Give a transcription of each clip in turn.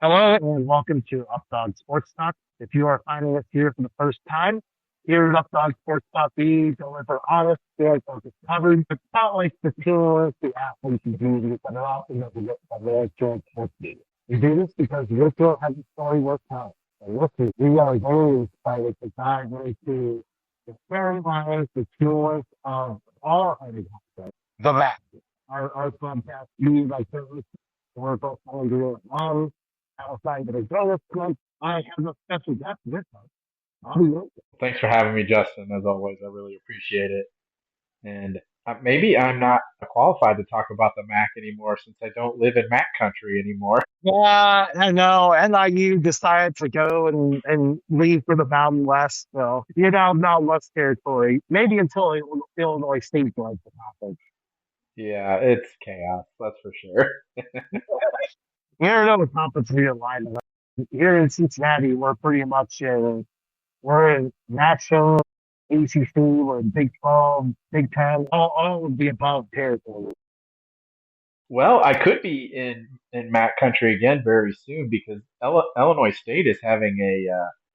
Hello and welcome to Updog Sports Talk. If you are finding us here for the first time, here at Updog Sports Talk, we deliver honest, fair, focused coverage. It's not like the tours, the athletes, and communities that are often overlooked by the joint sports media. We do this because your tour has a story worth telling. And listen, we are very excited to dive into the storylines, the tours of all of the match. Our podcast, we like to we're both going to do it outside of the Jonas Club. I have a special guest with us. Hello. Thanks for having me, Justin. As always, I really appreciate it. And maybe I'm not qualified to talk about the Mac anymore since I don't live in Mac country anymore. Yeah, I know. NIU decided to go and leave for the Mountain West. So, Mountain West territory. Maybe until Illinois State joins the conference. Yeah, it's chaos, that's for sure. You never know what conference we align with. Here in Cincinnati, we're pretty much we're in national ACC, we're in Big 12, Big 10, all of the above territory. Well, I could be in Mac country again very soon because Illinois State is having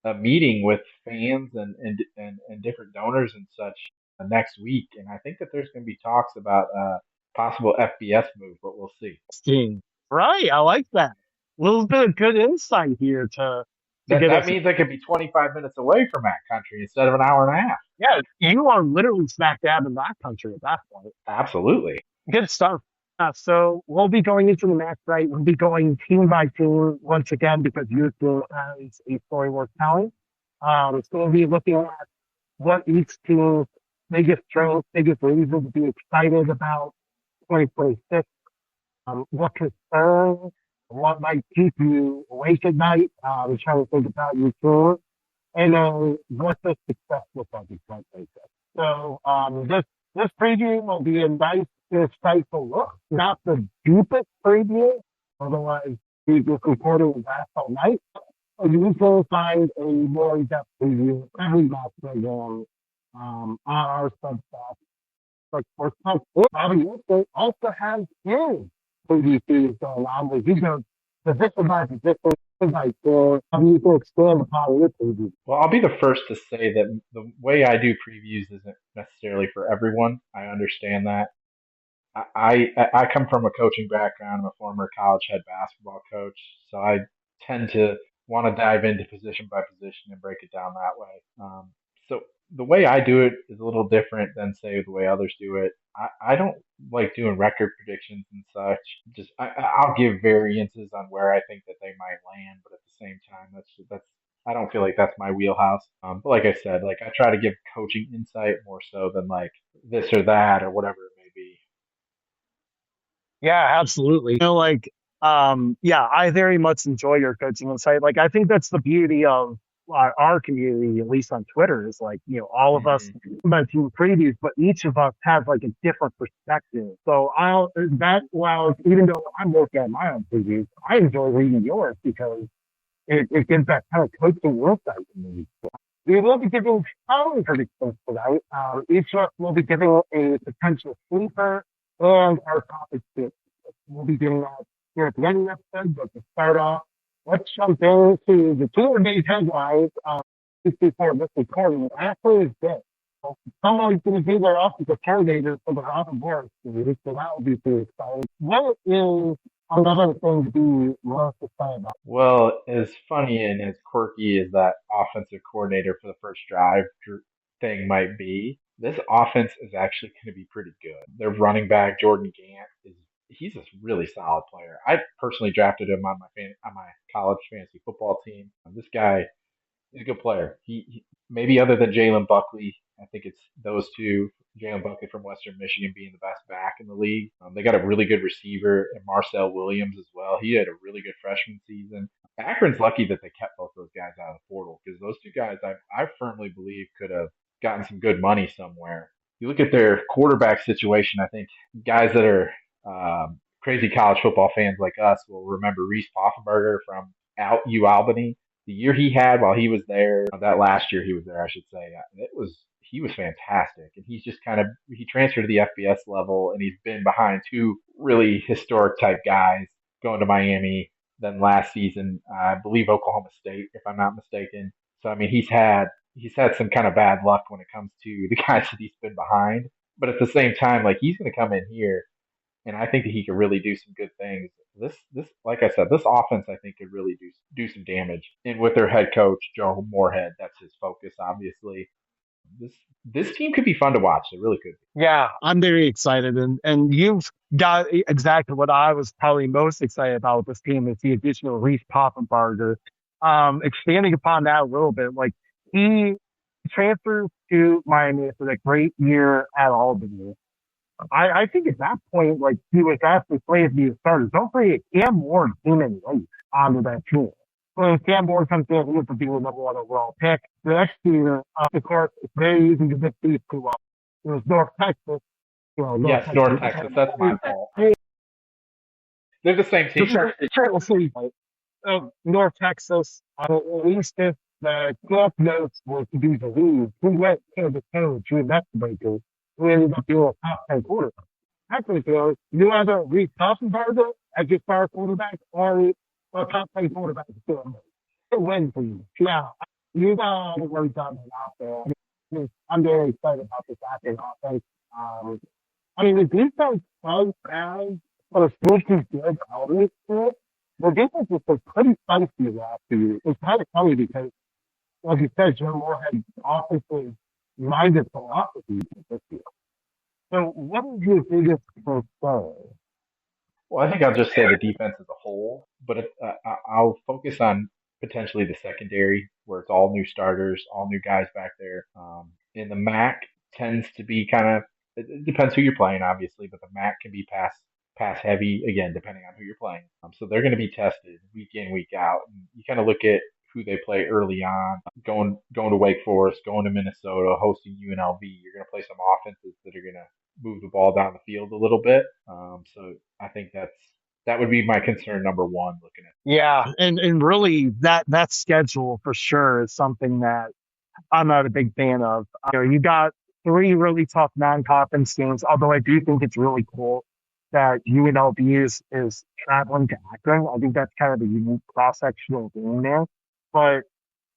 a meeting with fans and different donors and such next week, and I think that there's going to be talks about possible FBS move, but we'll see. Scheme. Right, I like that. A little bit of good insight here to That get that us. means I could be 25 minutes away from that country instead of an hour and a half. Yeah, you are literally smack dab in that country at that point. Absolutely. Good stuff. So we'll be going into the match right. We'll be going team by team once again because your team has a story worth telling. So we'll be looking at what each team's biggest strengths, biggest reasons to be excited about 2026. What concerns, what might keep you awake at night, trying to think about your tour, and what does success look like in 2026. So this preview will be a nice, insightful look, not the deepest preview, otherwise we just recorded with last all night. You will find a more in-depth preview every match program on our Substack. But for some, Bobby Wilson also has his preview going on where he goes position by position, by four. You can expand upon your preview. Well, I'll be the first to say that the way I do previews isn't necessarily for everyone. I understand that. I come from a coaching background. I'm a former college head basketball coach, so I tend to want to dive into position by position and break it down that way. So the way I do it is a little different than say the way others do it. I don't like doing record predictions and such. I'll give variances on where I think that they might land, but at the same time, that's I don't feel like that's my wheelhouse. But like I said, like I try to give coaching insight more so than like this or that or whatever it may be. Yeah, absolutely. Yeah, I very much enjoy your coaching insight. Like, I think that's the beauty of our community, at least on Twitter, is like, all of us Hmm. my team previews, but each of us has like a different perspective. So well, even though I'm working on my own previews, I enjoy reading yours because it gives that kind of coaching insight to me. We will be giving some predictions tonight. Each of us will be giving a potential sleeper and our topic tip. We'll be doing that here at the end of the episode, but to start off, let's jump into the two of these headlines just before this recording. Actually, is this. Someone's going to be their optical coordinator for the Robin Morris series, so that will be pretty exciting. What is another thing to be most excited about? Well, as funny and as quirky as that offensive coordinator for the first drive thing might be, this offense is actually going to be pretty good. Their running back Jordan Gant is he's a really solid player. I personally drafted him on my college fantasy football team. This guy he's a good player. He maybe other than Jalen Buckley, I think it's those two. Jalen Buckley from Western Michigan being the best back in the league. They got a really good receiver and Marcel Williams as well. He had a really good freshman season. Akron's lucky that they kept both those guys out of the portal because those two guys I firmly believe could have gotten some good money somewhere. You look at their quarterback situation. I think guys that are crazy college football fans like us will remember Reese Poffenberger from U Albany the year he had while he was there, that last year he was there, I should say, he was fantastic, and he's just kind of he transferred to the FBS level, and he's been behind two really historic type guys going to Miami. than last season. I believe Oklahoma State, if I'm not mistaken. So I mean, he's had some kind of bad luck when it comes to the guys that he's been behind. But at the same time, like he's going to come in here, and I think that he could really do some good things. This, like I said, this offense I think could really do some damage. And with their head coach Joe Moorhead, that's his focus, obviously. This this team could be fun to watch. It really could be. Yeah, I'm very excited, and you've got exactly what I was probably most excited about with this team is the additional Reese Poffenbarger. Expanding upon that a little bit, like he transferred to Miami for a great year at Albany. I think at that point, like he was actually slated to be a starter. Don't forget, Cam Ward came in late onto that team. So when Cam Ward comes in, he was to be the number one overall pick. The next year, of course, it's very easy to get these two up. It was North Texas, North Yes, Texas. North Texas. That's my fault. They're the same team. North Texas, at least if the Cliff Notes were to do the lead, who went toe to toe to Mexico, who ended up being a top 10 quarterback. Actually, you either Reese Poffenbarger as your star quarterback or a top 10 quarterback. It's a win for you. Yeah, you got all the work done out there. I'm very excited about this Akron offense. Um, I mean, the defense does have but a sneaky good element to it. The defense was pretty feisty last year. It's kind of funny because, like you said, Joe Moore had offensive minded philosophy this year. So, what is your biggest concern? Well, I think I'll just say the defense as a whole, but I'll focus on potentially the secondary, where it's all new starters, all new guys back there. In the MAC tends to be kind of it depends who you're playing, obviously, but the MAC can be pass heavy again, depending on who you're playing. So they're going to be tested week in, week out. And you kind of look at who they play early on, going to Wake Forest, going to Minnesota, hosting UNLV. You're going to play some offenses that are going to move the ball down the field a little bit. So I think that would be my concern number one looking at. Yeah, and really that schedule for sure is something that I'm not a big fan of. You got three really tough non-conference games, although I do think it's really cool that UNLV is traveling to Akron. I think that's kind of a unique cross-sectional game there. But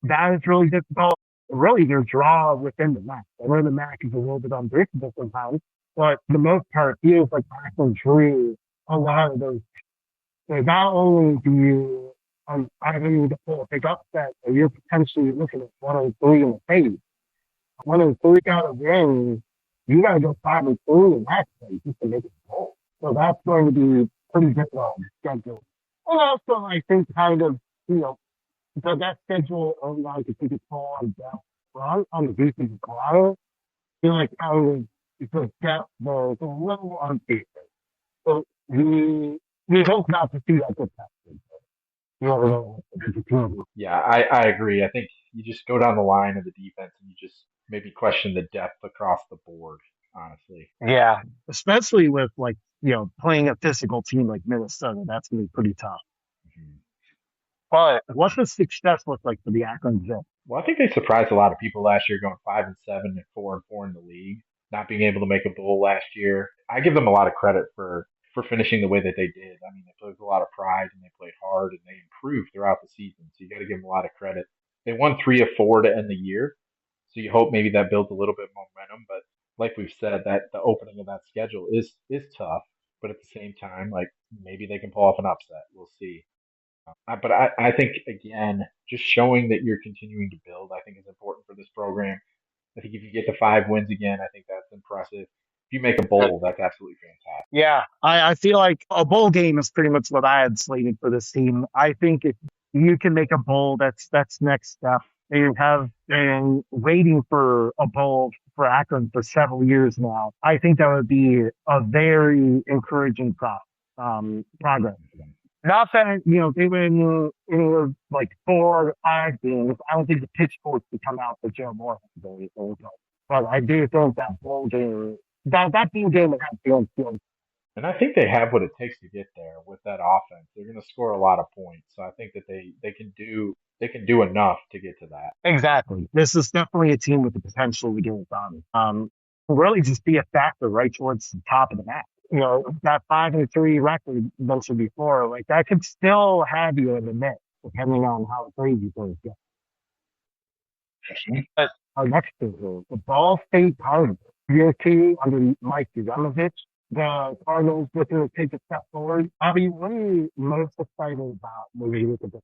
that is really difficult. Really, their draw within the MAC. I know the MAC is a little bit unpredictable sometimes, but for the most part, it feels like Akron drew a lot of those. So not only do you either need to pull a big upset, or you're potentially looking at 103 in the face. 103 out of wins, you got to go 5-3 in that place just to make it whole. So that's going to be pretty difficult schedule. And also, I think kind of, you know, that schedule of like if you could call on depth front on the defensive line, I feel like kind of because depth was a little unfair. So we hope not to see that get tested. You never know what the team. Yeah, I agree. I think you just go down the line of the defense and you just maybe question the depth across the board, honestly. Yeah, especially with like playing a physical team like Minnesota, that's gonna be pretty tough. Mhm. But what's the success look like for the Akron Zips? Well, I think they surprised a lot of people last year, going 5-7 and 4-4 in the league, not being able to make a bowl last year. I give them a lot of credit for finishing the way that they did. I mean, they played with a lot of pride and they played hard and they improved throughout the season. So you got to give them a lot of credit. They won 3 of 4 to end the year, so you hope maybe that builds a little bit of momentum. But like we've said, that the opening of that schedule is tough. But at the same time, like maybe they can pull off an upset. We'll see. But I think again, just showing that you're continuing to build, I think is important for this program. I think if you get to 5 wins again, I think that's impressive. If you make a bowl, that's absolutely fantastic. Yeah, I feel like a bowl game is pretty much what I had slated for this team. I think if you can make a bowl, that's next step. They have been waiting for a bowl for Akron for several years now. I think that would be a very encouraging progress. Not that, they win like 4 or 5 games. I don't think the pitchforks would come out for Joe Moore. But I do think that bowl game, that bowl game would have feeling. And I think they have what it takes to get there with that offense. They're going to score a lot of points, so I think that they can do enough to get to that. Exactly. This is definitely a team with the potential to get it done. Really just be a factor right towards the top of the map. that 5-3 record mentioned before, like that could still have you in the mix, depending on how crazy things get. But our next thing is the Ball State Cardinals. Year two under Mike Yovanovich. The Cardinals looking to take a step forward. Bobby, what are you most excited about when you look at this?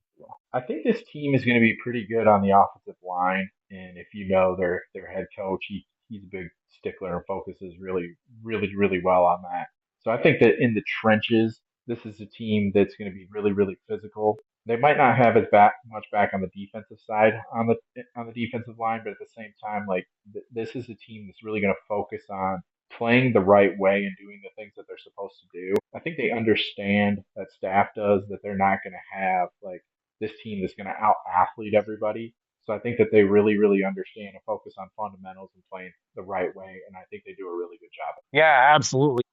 I think this team is going to be pretty good on the offensive line, and if you know their head coach, he's a big stickler and focuses really well on that. So I think that in the trenches, this is a team that's going to be really physical. They might not have as much back on the defensive side on the defensive line, but at the same time, like this is a team that's really going to focus on playing the right way and doing the things that they're supposed to do. I think they understand that staff does that they're not going to have like this team that's going to out athlete everybody. So I think that they really understand and focus on fundamentals and playing the right way, and I think they do a really good job. Yeah, absolutely.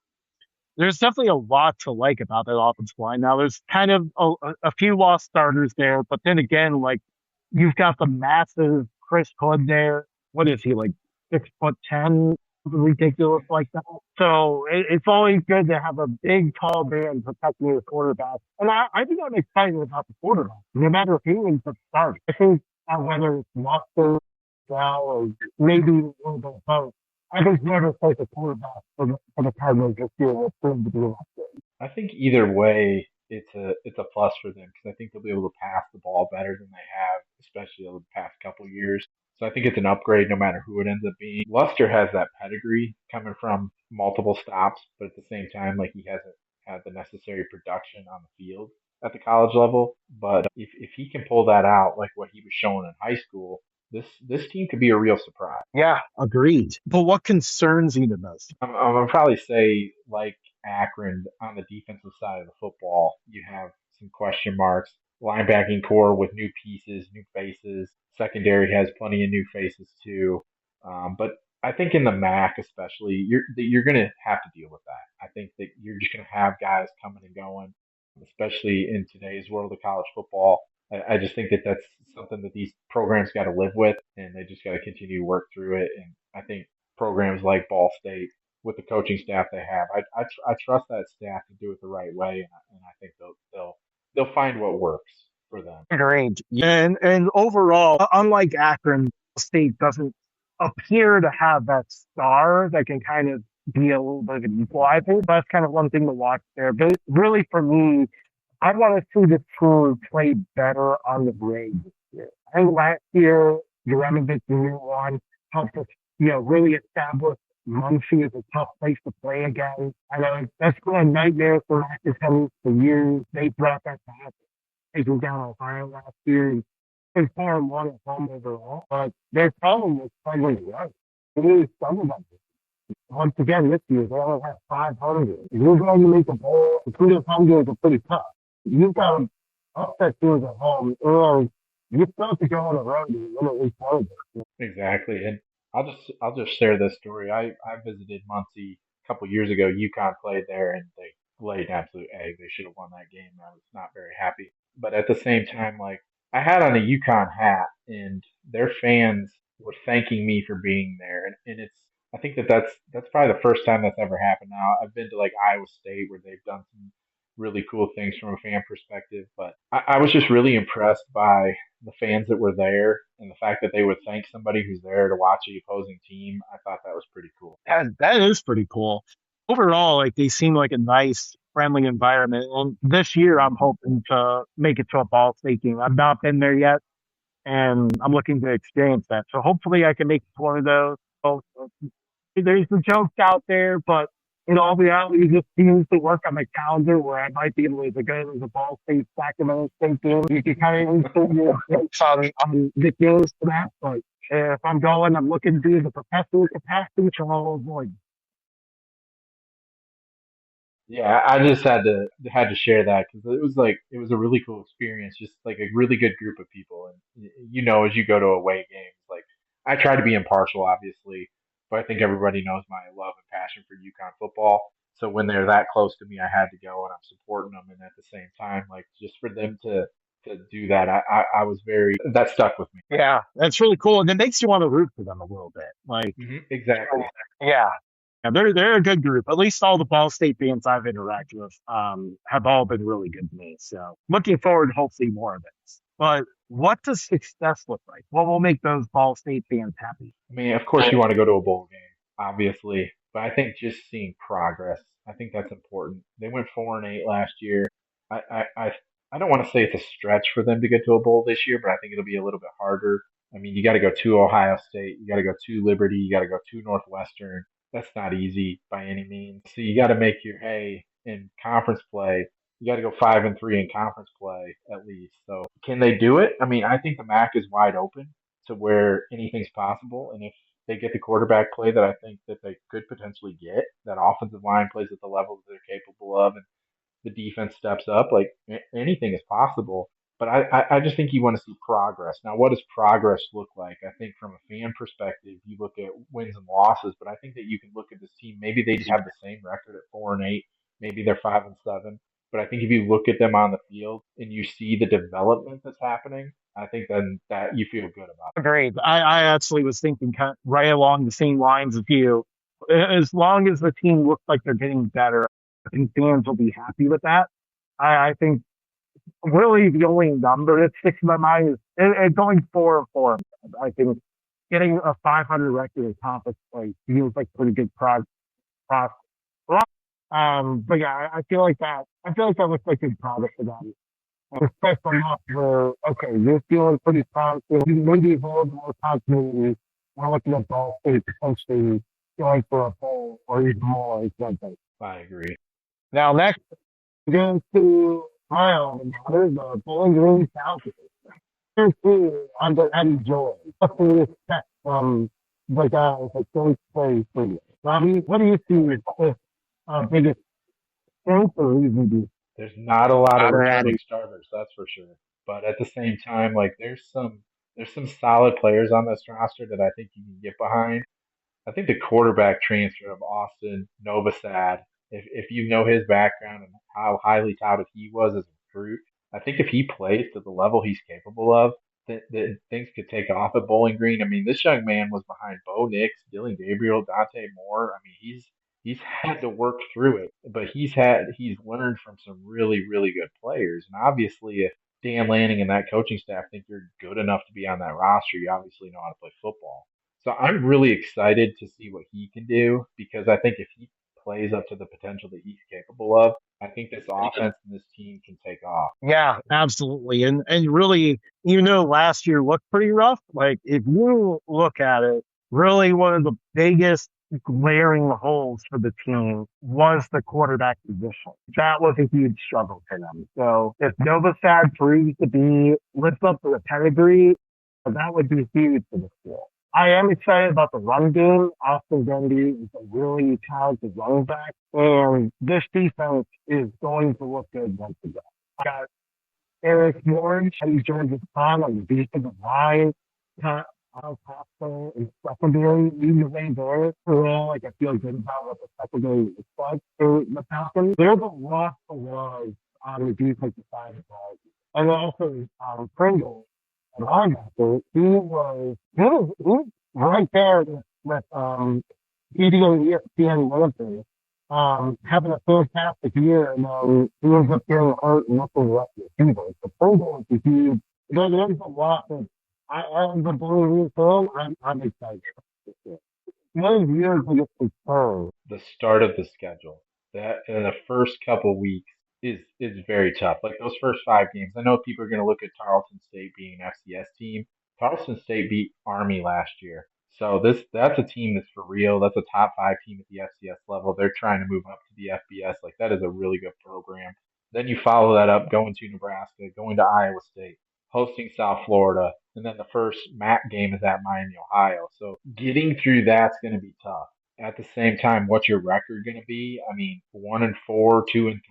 There's definitely a lot to like about that offensive line. Now, there's kind of a few lost starters there, but then again, like you've got the massive Chris Hood there. What is he like 6'10"? Something ridiculous like that. So it's always good to have a big, tall man protecting your quarterback. And I think I'm excited about the quarterback, no matter who is the start. I think whether it's Luster, well, or maybe a little bit of both. I think whoever plays the quarterback for the Cardinals this year will prove to be an upgrade. I think either way, it's a plus for them because I think they'll be able to pass the ball better than they have, especially over the past couple of years. So I think it's an upgrade no matter who it ends up being. Luster has that pedigree coming from multiple stops, but at the same time, like he hasn't had the necessary production on the field at the college level. But if he can pull that out, like what he was showing in high school, this team could be a real surprise. Yeah, agreed. But what concerns you the most? I'm gonna probably say like Akron on the defensive side of the football, you have some question marks. Linebacking core with new pieces, new faces. Secondary has plenty of new faces too. But I think in the MAC especially, you're gonna have to deal with that. I think that you're just gonna have guys coming and going, especially in today's world of college football. I just think that that's something that these programs got to live with, and they just got to continue to work through it. And I think programs like Ball State, with the coaching staff they have, I trust that staff to do it the right way, and I think they'll find what works for them. Agreed. And overall, unlike Akron, State doesn't appear to have that star that can kind of be a little bit of an equal. I think that's kind of one thing to watch there. But really, for me, I want to see the team play better on the grade this year. I think last year, Jeremiah Junior one helped us, really establish Muncie is a tough place to play again. I know that's been a nightmare for academics for years. They brought that back, taking down Ohio last year. And far and one at home overall. But their problem was playing right. They really struggled on this. Once again, this year, they only have 500. If you're going to make a bowl, including home games are pretty tough. You've got to upset teams at home, or you still have to go on the road and win at least one of them. Exactly, and I'll just share this story. I visited Muncie a couple years ago. UConn played there, and they laid an absolute egg. They should have won that game. I was not very happy, but at the same time, like I had on a UConn hat, and their fans were thanking me for being there, and it's I think that that's probably the first time that's ever happened. Now I've been to like Iowa State where they've done some really cool things from a fan perspective, but I was just really impressed by the fans that were there and the fact that they would thank somebody who's there to watch the opposing team. I thought that was pretty cool. That is pretty cool. Overall, like they seem like a nice, friendly environment. And this year, I'm hoping to make it to a Ball State game. I've not been there yet, and I'm looking to experience that. So hopefully, I can make it to one of those. So, there's the jokes out there, but in all reality, it just seems to work on my calendar where I might be able to go to the Ball State Sacramento State game. You can kind of put your hopes on the games for that. But if I'm going, I'm looking to do the professional capacity, which I'll avoid. Yeah, I just had to share that because it was a really cool experience, just like a really good group of people, and as you go to away games, like I try to be impartial, obviously, but I think everybody knows my love and passion for UConn football. So when they're that close to me, I had to go, and I'm supporting them, and at the same time, like just for them to do that, I was very that stuck with me. Yeah, that's really cool. And it makes you want to root for them a little bit. Like, Exactly. yeah. Yeah, they're a good group. At least all the Ball State fans I've interacted with have all been really good to me. So looking forward, to hopefully more of it. But what does success look like? What will make those Ball State fans happy? I mean, of course, you want to go to a bowl game, obviously, but I think just seeing progress, I think that's important. They went 4-8 last year. I, I, I, I don't want to say it's a stretch for them to get to a bowl this year, but I think it'll be a little bit harder. I mean, you got to go to Ohio State, you got to go to Liberty, you got to go to Northwestern. That's not easy by any means. So you got to make your hay in conference play. You got to go 5-3 in conference play at least. So can they do it? I mean, I think the MAC is wide open to where anything's possible. And if they get the quarterback play that I think that they could potentially get, that offensive line plays at the level that they're capable of, and the defense steps up, like anything is possible. But I just think you want to see progress. Now, what does progress look like? I think from a fan perspective, you look at wins and losses, but I think that you can look at this team. Maybe they have the same record at 4-8. Maybe they're 5-7. But I think if you look at them on the field and you see the development that's happening, I think then that you feel good about Agreed. I actually was thinking right along the same lines of you. As long as the team looks like they're getting better, I think fans will be happy with that. I think really the only number that sticks in my mind is going 4-4. I think getting a 500 record in conference play feels like pretty good progress. But yeah, I feel like that. I feel like that looks like good progress for them. Especially off where, okay, you're feeling pretty promising. Maybe a little more continuity. We're looking at Ball State potentially going for a bowl or even more. Like that. it. I agree. Now, next, we go to Ohio. There's the Bowling Green Falcons. Here's two under Eddie Joy. What do you expect from the guys that don't play for you? Robbie, what do you see as the biggest strength or reason There's not a lot of to returning Eddie? starters, that's for sure. But at the same time, like there's some solid players on this roster that I think you can get behind. I think the quarterback transfer of Austin Novosad, if you know his background and how highly touted he was as a recruit, I think if he plays to the level he's capable of, that things could take off at Bowling Green. I mean, this young man was behind Bo Nix, Dylan Gabriel, Dante Moore. I mean, he's had to work through it, but he's learned from some really good players. And obviously, if Dan Lanning and that coaching staff think you're good enough to be on that roster, you obviously know how to play football. So I'm really excited to see what he can do because I think if he plays up to the potential that he's capable of, I think this offense and this team can take off. Yeah, absolutely. And really, last year looked pretty rough. Like if you look at it, really one of the biggest glaring holes for the team was the quarterback position. That was a huge struggle for them. So if Novosad proves to be lift up to the pedigree, that would be huge for the school. I am excited about the run game. Austin Gundy is a really talented running back, and this defense is going to look good once again. I got Eric George, and George's time on the defensive line. Al Pasco and secondary, either way there. Overall, like I feel good about what the secondary looks like for the Falcons. They're the lost awards on the defensive side of the ball. And also, Pringle, an linebacker, he was right there with eating on ESPN Wednesday, having a fantastic year, and he ends up getting hurt and nothing left of the season. So Pringle is a huge. There's a lot of as a Blue fan, I'm excited. One years we get concerned. The start of the schedule, that in the first couple weeks is very tough. Like those first 5 games, I know people are going to look at Tarleton State being an FCS team. Tarleton State beat Army last year, so that's a team that's for real. That's a top 5 team at the FCS level. They're trying to move up to the FBS. Like that is a really good program. Then you follow that up going to Nebraska, going to Iowa State, hosting South Florida, and then the first MAC game is at Miami, Ohio. So getting through that's going to be tough. At the same time, what's your record going to be? I mean, 1-4, 2-3.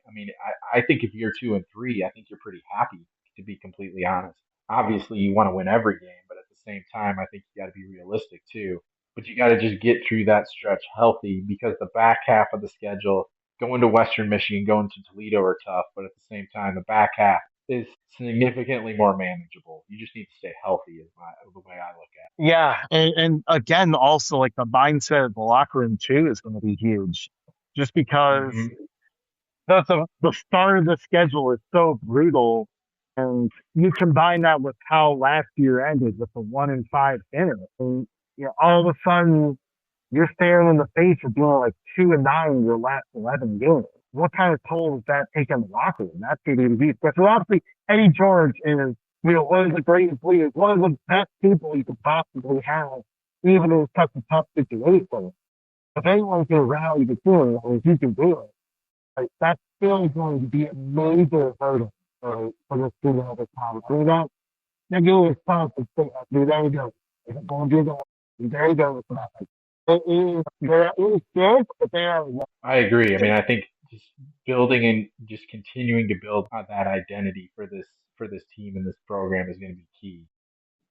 I mean, I think if you're 2-3, I think you're pretty happy, to be completely honest. Obviously, you want to win every game, but at the same time, I think you got to be realistic too. But you got to just get through that stretch healthy because the back half of the schedule, going to Western Michigan, going to Toledo are tough, but at the same time, the back half is significantly more manageable. You just need to stay healthy, is the way I look at Yeah, and again, also like the mindset of the locker room too is going to be huge, just it. because the start of the schedule is so brutal, and you combine that with how last year ended with the 1-5 finish, and all of a sudden you're staring in the face of being like 2-9 in your last 11 games. What kind of toll does that take on the locker room? That's going to be because obviously Eddie George is one of the greatest leaders, one of the best people you could possibly have, even in such a tough situation. If anyone can rally the team, I mean, he can do it. Like, that's still going to be a major hurdle for this team over time. I mean, that game is tough to say. There you go. It's going to be the there you go. It is, they're scared, but they are. I agree. I mean, I think just building and just continuing to build on that identity for this team and this program is going to be key.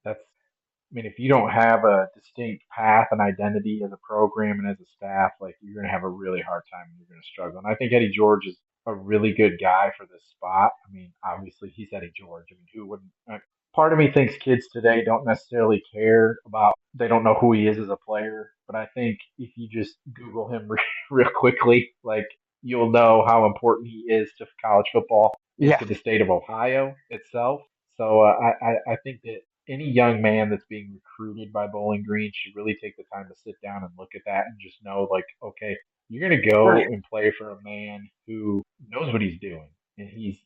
That's I mean, if you don't have a distinct path and identity as a program and as a staff, like you're going to have a really hard time and you're going to struggle. And I think Eddie George is a really good guy for this spot. I mean, obviously he's Eddie George. I mean, who wouldn't? Part of me thinks kids today don't necessarily care about, they don't know who he is as a player. But I think if you just Google him real quickly, like you'll know how important he is to college football and Yeah, to the state of Ohio itself. So I think that any young man that's being recruited by Bowling Green should really take the time to sit down and look at that and just know, like, okay, you're going to right. go and play for a man who knows what he's doing, and he's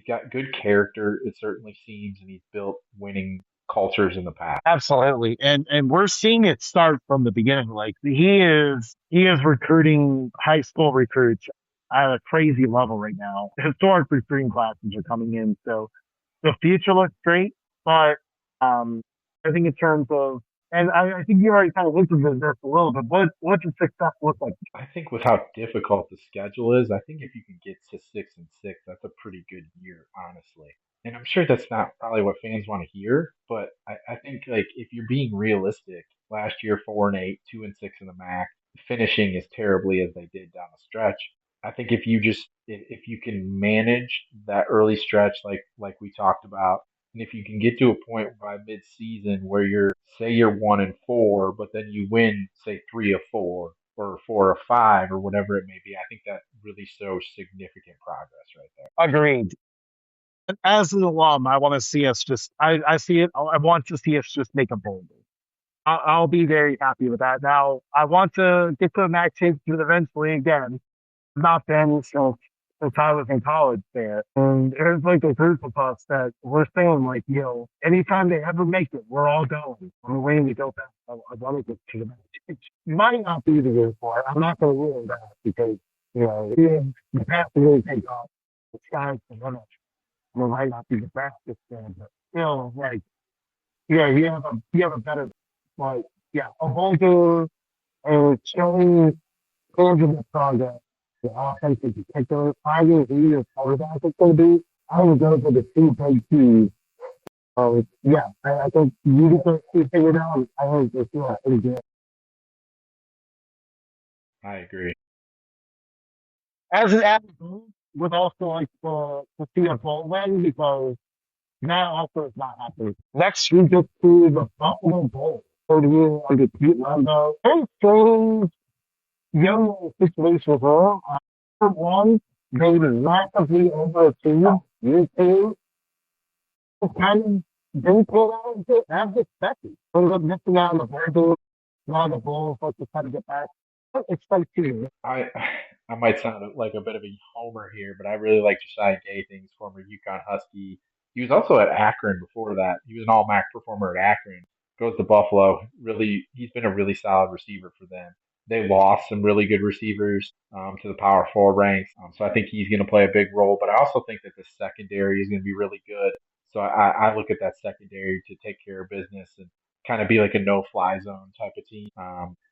got good character. It certainly seems, and he's built winning cultures in the past. Absolutely. And we're seeing it start from the beginning. Like he is recruiting high school recruits at a crazy level right now. Historic recruiting classes are coming in. So the future looks great, but um I think in terms of, and I think you already kind of hinted at this a little bit, what does success look like? I think with how difficult the schedule is, I think if you can get to 6-6, that's a pretty good year, honestly. And I'm sure that's not probably what fans want to hear, but I think like if you're being realistic, last year 4-8, 2-6 in the MAC, finishing as terribly as they did down the stretch. I think if you can manage that early stretch like we talked about, and if you can get to a point by mid-season where you're 1-4, but then you win say 3 of 4 or 4 or 5 or whatever it may be, I think that really shows significant progress right there. Agreed. As an alum, I want to see us just, I see it. I want to see us just make a bowl. I'll be very happy with that. Now, I want to get to the MAC championship eventually again. Not been since I was in college there. And there's like a group of us that we're saying like, anytime they ever make it, we're all going. I'm waiting to go back. I want to get to the MAC championship. Might not be the year for it. I'm not going to rule that because, the path to really take off. The sky's the limit. It might not be the fastest thing, but still, like, yeah, you have a better, like, yeah, a bunker and showing tangible progress. The offense in particular, finding who your quarterback is going to be. I would go for the two big keys. Yeah, I think you get those two figured out. I think it's pretty good. I agree. As an athlete, would also like to see a bowl win because that also is not happening. Next, we just see the Buffalo Bowl. So do you want to keep Lambo? Very strange young situation as well. One, they rapidly overachieved. You two, kind of didn't pull out as expected. Ended up missing out on the bowl. Now the Bulls like to try to get back. It's like two. I I might sound like a bit of a homer here, but I really like Josiah Gathings, former UConn Husky. He was also at Akron before that. He was an All MAC performer at Akron. Goes to Buffalo. Really, he's been a really solid receiver for them. They lost some really good receivers to the Power Four ranks, so I think he's going to play a big role. But I also think that the secondary is going to be really good. So I look at that secondary to take care of business and kind of be like a no-fly zone type of team,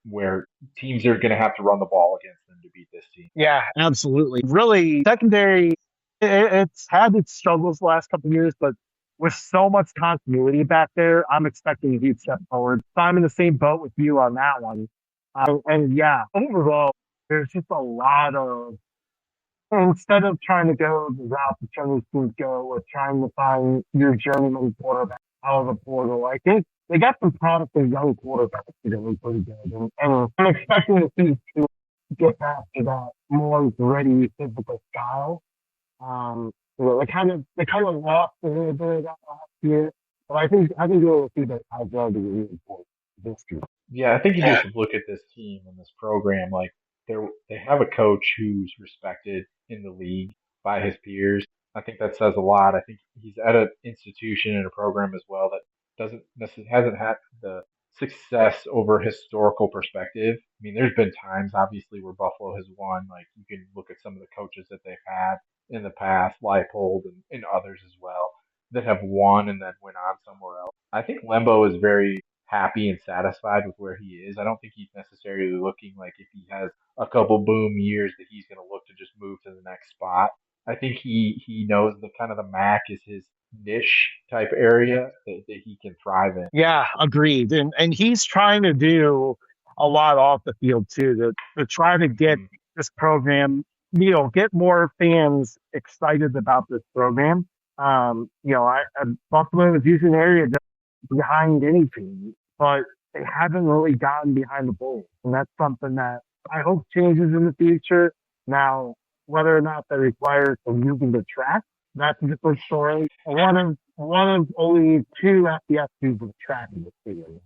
where teams are going to have to run the ball against them to beat this team. Yeah, absolutely. Really, secondary, it's had its struggles the last couple of years, but with so much continuity back there, I'm expecting a huge step forward. So I'm in the same boat with you on that one. And yeah, overall, there's just a lot of instead of trying to go the route that some of these teams go, or trying to find your journeyman quarterback out of the portal, I think they got some promising young quarterbacks that are really pretty good. And I'm expecting to see to get back to that more gritty physical style. They kind of lost a little bit of that last year, but I think you'll see that as well be really important this year. Yeah, I think you just look at this team and this program, like they have a coach who's respected in the league by his peers. I think that says a lot. I think he's at an institution and a program as well that doesn't necessarily hasn't had the success over historical perspective. I mean, there's been times obviously where Buffalo has won. Like you can look at some of the coaches that they've had in the past, Leipold and others as well, that have won and then went on somewhere else. I think Lembo is very happy and satisfied with where he is. I don't think he's necessarily looking like if he has a couple boom years that he's going to look to just move to the next spot. I think he knows the kind of the MAC is his niche type area that he can thrive in. Yeah, agreed. And he's trying to do a lot off the field too to try to get Mm. this program, get more fans excited about this program. Buffalo is usually an area that's behind any team, but they haven't really gotten behind the Bulls, and that's something that I hope changes in the future. Now, whether or not that requires them using the track, that's a different story. One of only two FBS teams with track in the field.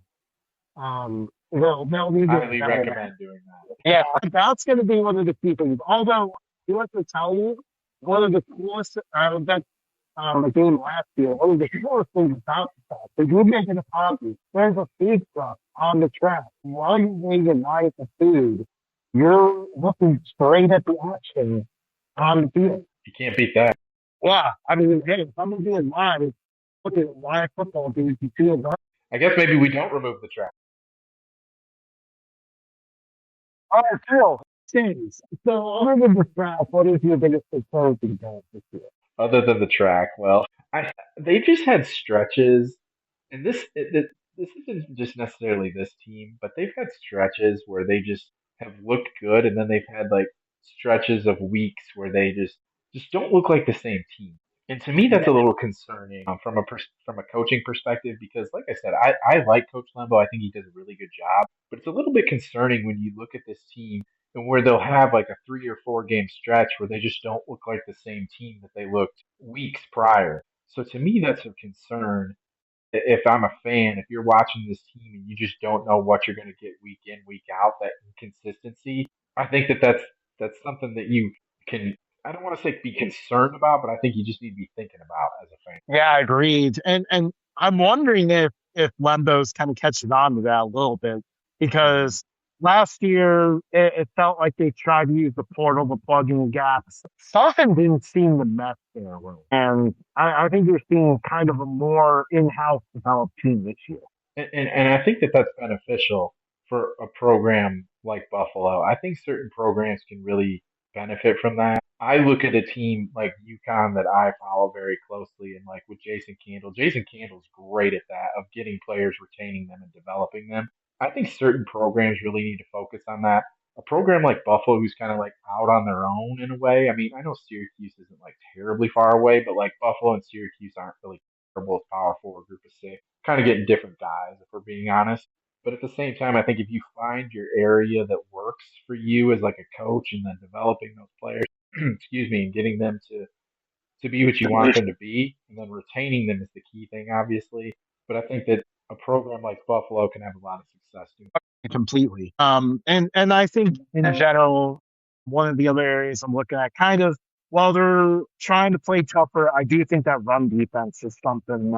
They'll need to Highly develop that. recommend doing that. Yeah, that's going to be one of the key things. Although, you want to tell you, one of the coolest that the game last year, one of the coolest things about the track, if you make it a party, there's a food truck on the track. While you're waiting in line for food, you're looking straight at the action on the field. You can't beat that. Yeah, I mean, hey, if I'm going to be in line, looking at live football games, you feel good. I guess maybe we don't remove the track. All right, Phil, things. So, other than the track, what is your biggest concern for the Giants this year? Other than the track, well, I they just had stretches, and this isn't just necessarily this team, but they've had stretches where they just have looked good, and then they've had like stretches of weeks where they just don't look like the same team. And to me, that's a little concerning from a coaching perspective because, like I said, I like Coach Lembo. I think he does a really good job, but it's a little bit concerning when you look at this team and where they'll have like a 3 or 4 game stretch where they just don't look like the same team that they looked weeks prior. So to me, that's a concern. If I'm a fan, if you're watching this team and you just don't know what you're going to get week in, week out, that inconsistency, I think that's something that you can. I don't want to say be concerned about, but I think you just need to be thinking about as a fan. Yeah, agreed. And I'm wondering if Lembo's kind of catching on to that a little bit Mm. because last year it felt like they tried to use the portal to plug in gaps. Something didn't seem to mesh there really. And I think you're seeing kind of a more in-house developed team this year. And I think that that's beneficial for a program like Buffalo. I think certain programs can really benefit from that. I look at a team like UConn that I follow very closely and like with Jason Candle. Jason Candle's great at that, of getting players, retaining them, and developing them. I think certain programs really need to focus on that. A program like Buffalo, who's kind of like out on their own in a way. I mean, I know Syracuse isn't like terribly far away, but like Buffalo and Syracuse aren't really terrible as Power Four group of six, kind of getting different guys, if we're being honest. But at the same time, I think if you find your area that works for you as like a coach and then developing those players, excuse me, and getting them to be what you want them to be, and then retaining them is the key thing, obviously. But I think that a program like Buffalo can have a lot of success too. Completely. And I think in general, one of the other areas I'm looking at kind of while they're trying to play tougher, I do think that run defense is something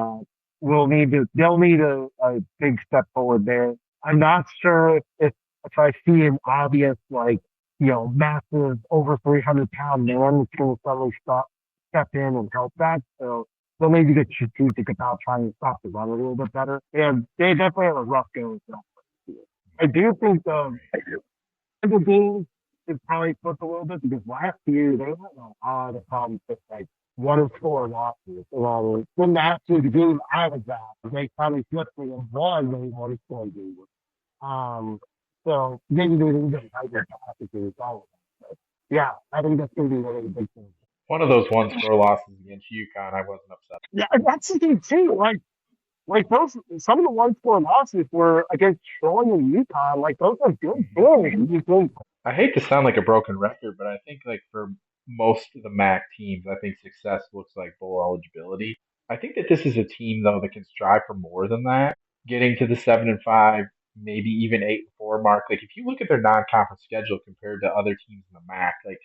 they'll need a big step forward there. I'm not sure if I see an obvious massive over 300-pound man that's going to suddenly step in and help that. So they'll maybe get strategic about trying to stop the run a little bit better. And they definitely have a rough go with that. I do think the game is probably flipped a little bit because last year they had a lot of problems with like 1 or 4 losses. Then actually the game I was at, they finally flipped it and won the 1 or 4 game. Um, so maybe they didn't get tighter passages all of that. Yeah, I think that's going to be really a big thing. One of those one score losses against UConn, I wasn't upset. Yeah, and that's the thing too. Like those, some of the one score losses were against Troy and UConn. Like those are good Mhm. games. You think, I hate to sound like a broken record, but I think like for most of the MAC teams, I think success looks like bowl eligibility. I think that this is a team though that can strive for more than that, getting to the 7-5, maybe even 8-4 mark. Like if you look at their non-conference schedule compared to other teams in the MAC, like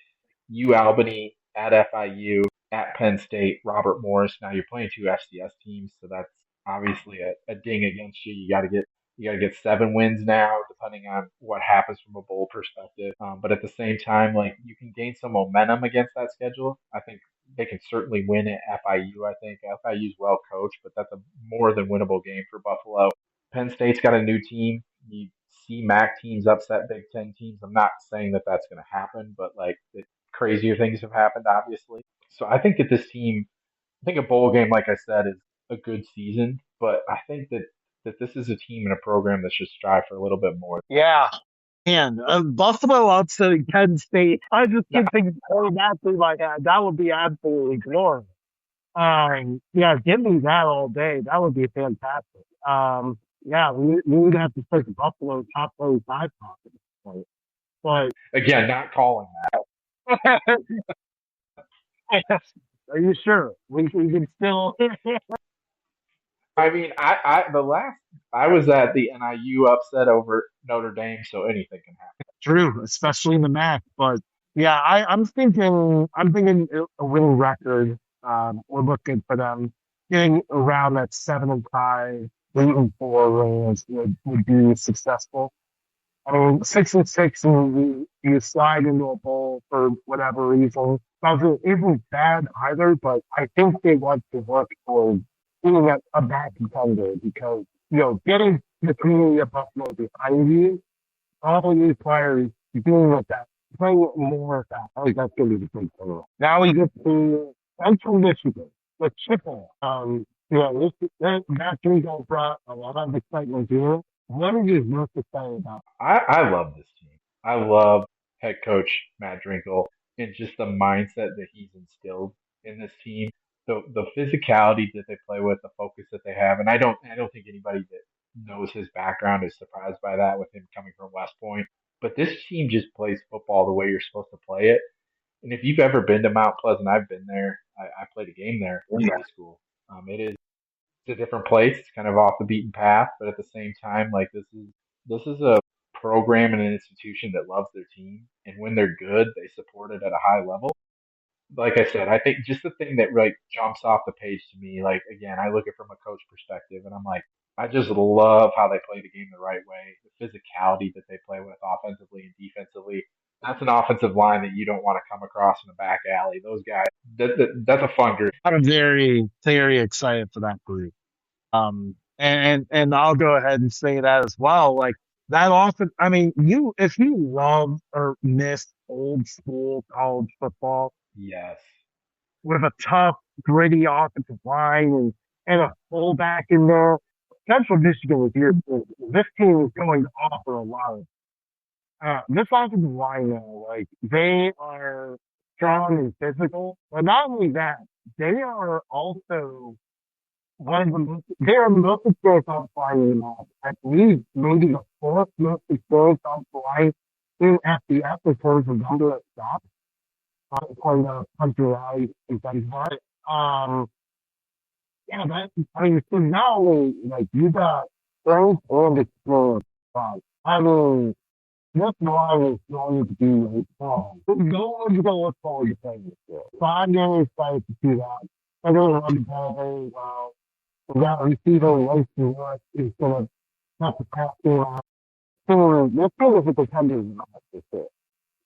U Albany at FIU, at Penn State, Robert Morris. Now you're playing two FCS teams, so that's obviously a ding against you. You got to get 7 wins now, depending on what happens from a bowl perspective. But at the same time, like you can gain some momentum against that schedule. I think they can certainly win at FIU. I think FIU's well coached, but that's a more than winnable game for Buffalo. Penn State's got a new team. You see MAC teams upset Big Ten teams. I'm not saying that that's going to happen, but like crazier things have happened, obviously. So I think that this team, I think a bowl game, like I said, is a good season, but I think that this is a team and a program that should strive for a little bit more. yeah, man, Buffalo upsetting Penn State. I just Now, keep thinking, oh, that's in my head. That would be absolutely glorious. Yeah, give me that all day. That would be fantastic. Yeah, we would have to take Buffalo top 25 possibly. But again, not calling are you sure? We can still. that. I mean, the last I was at the NIU upset over Notre Dame, so anything can happen. True, especially in the MAC. But yeah, I'm thinking a winning record. We're looking for them getting around that 7-5, 8-4 range would be successful. I mean, 6-6, and you slide into a bowl for whatever reason doesn't isn't bad either. But I think they want to work towards being a bad contender because getting the community of Buffalo behind you, all these players doing with that, playing it more with that. I think that's going to be the big thing. Now we get to Central Michigan, the Chippewa. That Drigo brought a lot of excitement here. What are you most excited about? I love this team. I love head coach Matt Drinkle and just the mindset that he's instilled in this team. The physicality that they play with, the focus that they have, and I don't think anybody that knows his background is surprised by that with him coming from West Point. But this team just plays football the way you're supposed to play it. And if you've ever been to Mount Pleasant, I've been there. I played a game there in high school. It is it's a different place. It's kind of off the beaten path, but at the same time, like this is a program and an institution that loves their team, and when they're good, they support it at a high level. Like I said, I think just the thing that like jumps off the page to me, like again, I look at it from a coach perspective, and I'm like, I just love how they play the game the right way, the physicality that they play with offensively and defensively. That's an offensive line that you don't want to come across in the back alley. Those guys, that's a fun group. I'm very, very excited for that group. And I'll go ahead and say that as well. Like that often, I mean, if you love or miss old school college football Yes. with a tough, gritty offensive line and a fullback in there, Central Michigan is here. This team is going to offer a lot of. This offensive line now, like they are strong and physical, but not only that, they are also one of the they are the most experienced offensive line in the league. I believe maybe the fourth most experienced offensive line in FBS in terms of number of stops, according to Country Rally and Benchmark. Yeah, I mean, so not only like you got strength and experience, I mean, this line is going to be strong. No one's going to look forward to playing this year. So I'm really excited to see that. I really love the ball very well. That receiver Lacy West is going to have to pass through. So this team is a contender this year.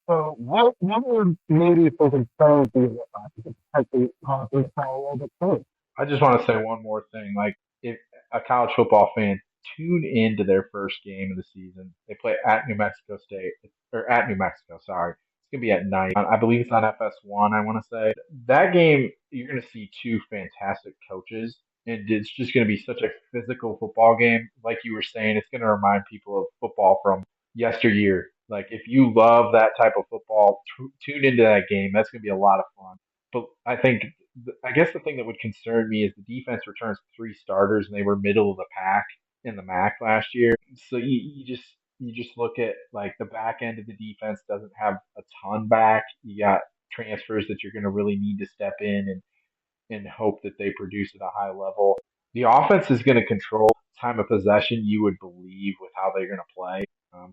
So what would maybe some concerns be about the potentially conference a little bit first? I just want to say one more thing. Like, if a college football fan, tune into their first game of the season. They play at New Mexico State, or at New Mexico, sorry. It's going to be at night. I believe it's on FS1, I want to say. That game, you're going to see two fantastic coaches, and it's just going to be such a physical football game. Like you were saying, it's going to remind people of football from yesteryear. Like if you love that type of football, tune into that game. That's going to be a lot of fun. But I guess the thing that would concern me is the defense returns three starters, and they were middle of the pack in the MAC last year. So you just look at like the back end of the defense doesn't have a ton back. You got transfers that you're going to really need to step in and hope that they produce at a high level. The offense is going to control time of possession, you would believe, with how they're going to play.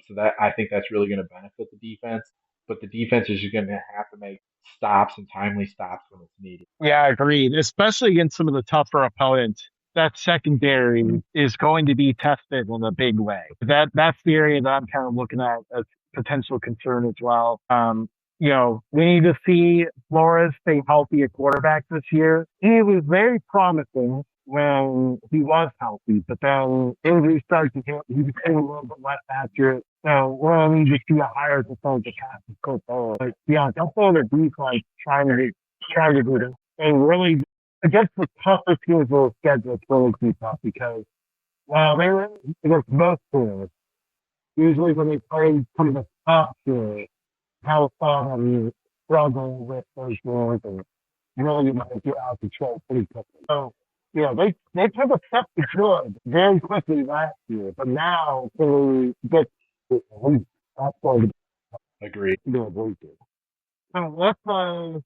So that I think that's really going to benefit the defense. But the defense is going to have to make stops and timely stops when it's needed. Yeah, agreed. Especially against some of the tougher opponents, that secondary is going to be tested in a big way. That's the area that I'm kind of looking at as potential concern as well. We need to see Flores stay healthy at quarterback this year. He was very promising when he was healthy, but then injuries started to hit. He became a little bit less accurate. So we're going to need to see a higher percentage of passes go forward. But yeah, that's all the defense trying to do this. And really, against the tougher teams in the schedule, it's really be tough because while they were against most teams, usually when they play some of the top teams, how far you struggle with those games and really might get out of control pretty quickly. So, they took a step to good very quickly last year, but now they get to the lead. That's going to Agreed. be a great deal. So what's all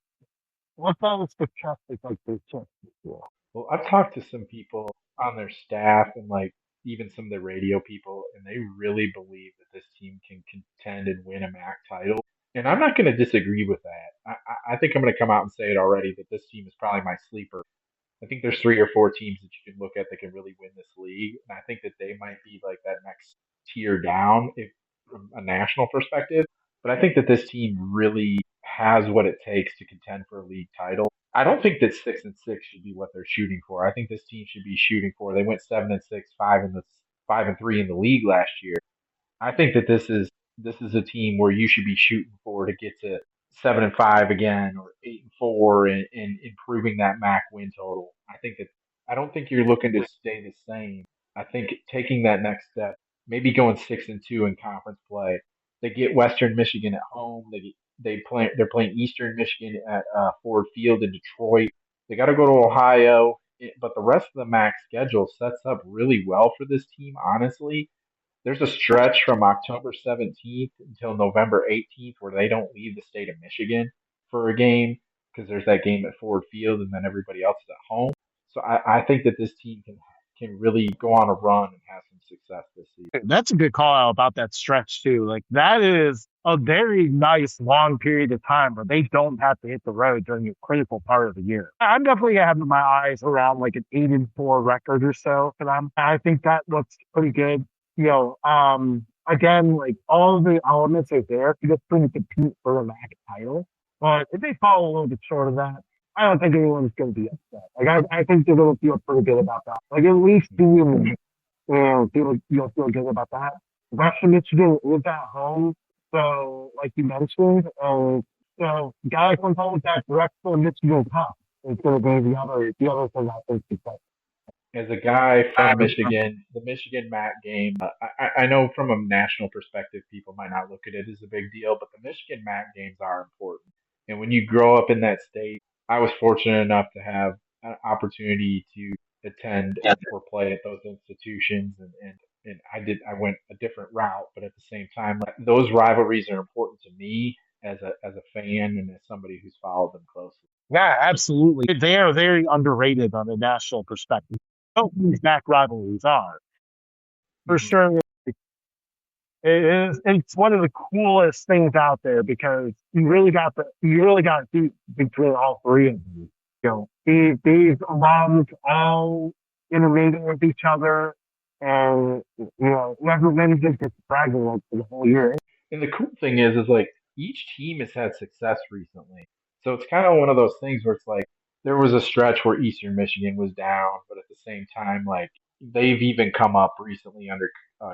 the statistics like they checked before? Well, I've talked to some people on their staff and like even some of the radio people, and they really believe that this team can contend and win a MAC title. And I'm not going to disagree with that. I think I'm going to come out and say it already that this team is probably my sleeper. I think there's three or four teams that you can look at that can really win this league, and I think that they might be like that next tier down if from a national perspective. But I think that this team really has what it takes to contend for a league title. I don't think that 6-6 should be what they're shooting for. I think this team should be shooting for. They went 7-6, 5-3 in the league last year. I think that this is a team where you should be shooting for to get to 7-5 again or 8-4 and improving that MAC win total. I don't think you're looking to stay the same. I think taking that next step, maybe going 6-2 in conference play. They get Western Michigan at home. They're playing Eastern Michigan at Ford Field in Detroit. They got to go to Ohio, but the rest of the MAC schedule sets up really well for this team. Honestly, there's a stretch from October 17th until November 18th where they don't leave the state of Michigan for a game because there's that game at Ford Field and then everybody else is at home. So I think that this team can really go on a run and have some success this season. That's a good call out about that stretch too. Like that is a very nice long period of time where they don't have to hit the road during a critical part of the year. I'm definitely having my eyes around like an 8-4 record or so for them. I think that looks pretty good. Again, like all of the elements are there to just to compete for a MAC title. But if they fall a little bit short of that, I don't think anyone's going to be upset. Like I think they're going to feel pretty good about that. Like at least you'll feel good about that. Western Michigan is at home, so like you mentioned, guys from home with that direct from Michigan Cup is going to be the other thing I think because As a guy from Michigan, the Michigan MAC game, I know from a national perspective, people might not look at it as a big deal, but the Michigan MAC games are important. And when you grow up in that state, I was fortunate enough to have an opportunity to attend or play at those institutions, and I went a different route, but at the same time, like, those rivalries are important to me as a fan and as somebody who's followed them closely. yeah, absolutely. They are very underrated on a national perspective. What these MAC rivalries are for Hmm. sure. It's one of the coolest things out there because you really got to between all three of them. These alums all intermingle with each other, and whoever wins it gets bragging rights for the whole year. And the cool thing is like each team has had success recently. So it's kind of one of those things where it's like there was a stretch where Eastern Michigan was down, but at the same time, like they've even come up recently under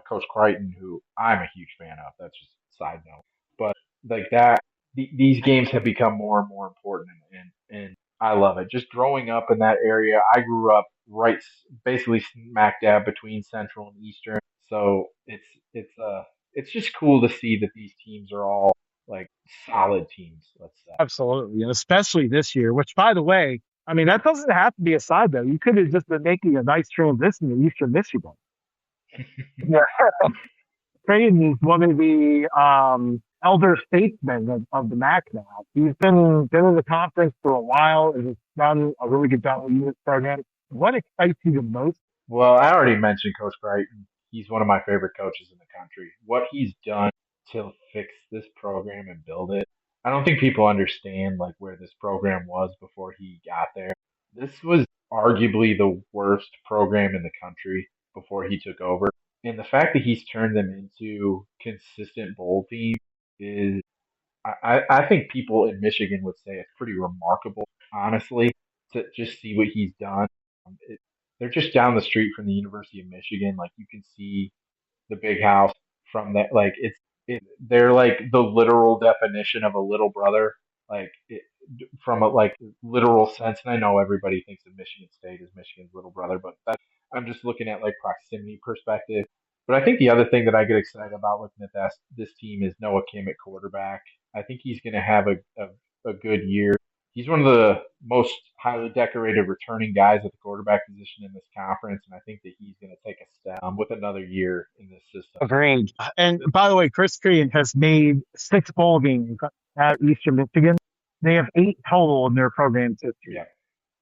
Coach Crichton, who I'm a huge fan of. That's just a side note. But like that, these games have become more and more important, and I love it. Just growing up in that area, I grew up basically smack dab between Central and Eastern, so it's it's just cool to see that these teams are all like solid teams, let's say. Absolutely. And especially this year, which by the way, I mean, that doesn't have to be a side though. You could have just been making a nice transition to Eastern Michigan. Yeah. Creighton is one of the elder statesmen of the MAC now. He's been in the conference for a while and has done a really good job with this program. What excites you the most? Well, I already mentioned Coach Brighton. He's one of my favorite coaches in the country. What he's done to fix this program and build it, I don't think people understand like where this program was before he got there. This was arguably the worst program in the country before he took over. And the fact that he's turned them into consistent bowl teams is I think people in Michigan would say it's pretty remarkable, honestly, to just see what he's done. It, they're just down the street from the University of Michigan. Like you can see the big house from that. Like they're like the literal definition of a little brother. Like from a like literal sense. And I know everybody thinks of Michigan State as Michigan's little brother, but I'm just looking at like proximity perspective. But I think the other thing that I get excited about looking at this team is Noah Kim at quarterback. I think he's going to have a good year. He's one of the most highly decorated returning guys at the quarterback position in this conference, and I think that he's going to take a step with another year in this system. Agreed. And by the way, Chris Crean has made 6 bowl games at Eastern Michigan. They have 8 total in their program's history. Yeah.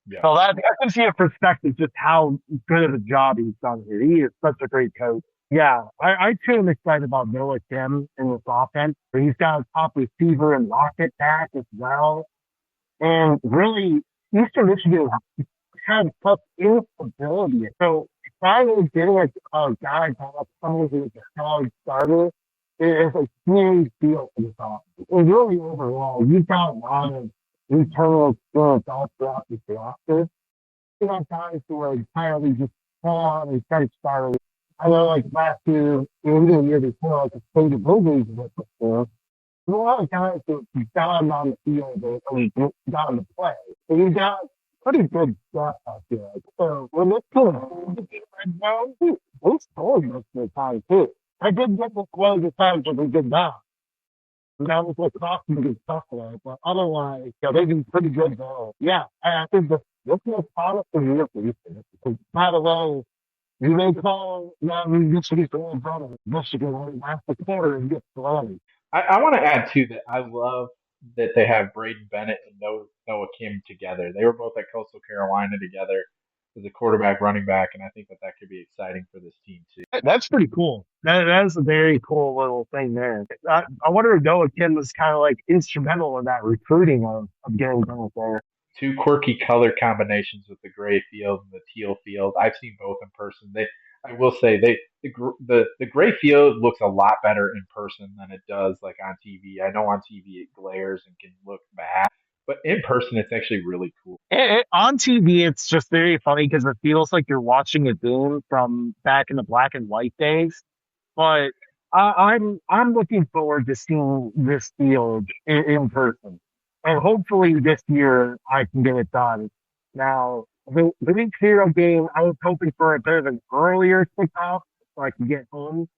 Yeah. So that gives you a perspective just how good of a job he's done here. He is such a great coach. Yeah, I too am excited about Noah Kim in this offense. He's got a top receiver and Lockett back as well. And really, Eastern Michigan had such instability. So finally getting a guy back, someone who's a solid starter, is a huge deal for this offense. And really overall, you've got a lot of internal experience all throughout this roster. You have guys who are entirely just full on and start starting. I know, like last year, even the year before, like the state of movies was before. There's a lot of guys that got on the field and got on the play. And you got pretty good stuff out there. So when this team red zone, they scored most of the time too. I did get this one of the times where they did not. And that was what cost me good stuff there. But otherwise, yeah, they've been pretty good though. Yeah, I think this is a promising year for Houston. Because by the way, you may call Michigan's old brother, Michigan, last the quarter and get blown. I want to add too that I love that they have Braden Bennett and Noah Kim together. They were both at Coastal Carolina together as a quarterback, running back, and I think that could be exciting for this team too. That's pretty cool. That is a very cool little thing there. I wonder if Noah Kim was kind of like instrumental in that recruiting of getting Bennett there. 2 quirky color combinations with the gray field and the teal field. I've seen both in person. I will say, the gray field looks a lot better in person than it does like on TV. I know on TV it glares and can look bad, but in person it's actually really cool. On TV, it's just very funny because it feels like you're watching a game from back in the black and white days. But I'm looking forward to seeing this field in person. And hopefully this year I can get it done. Now, the week 0 game, I was hoping for a bit of an earlier kickoff so I can get home.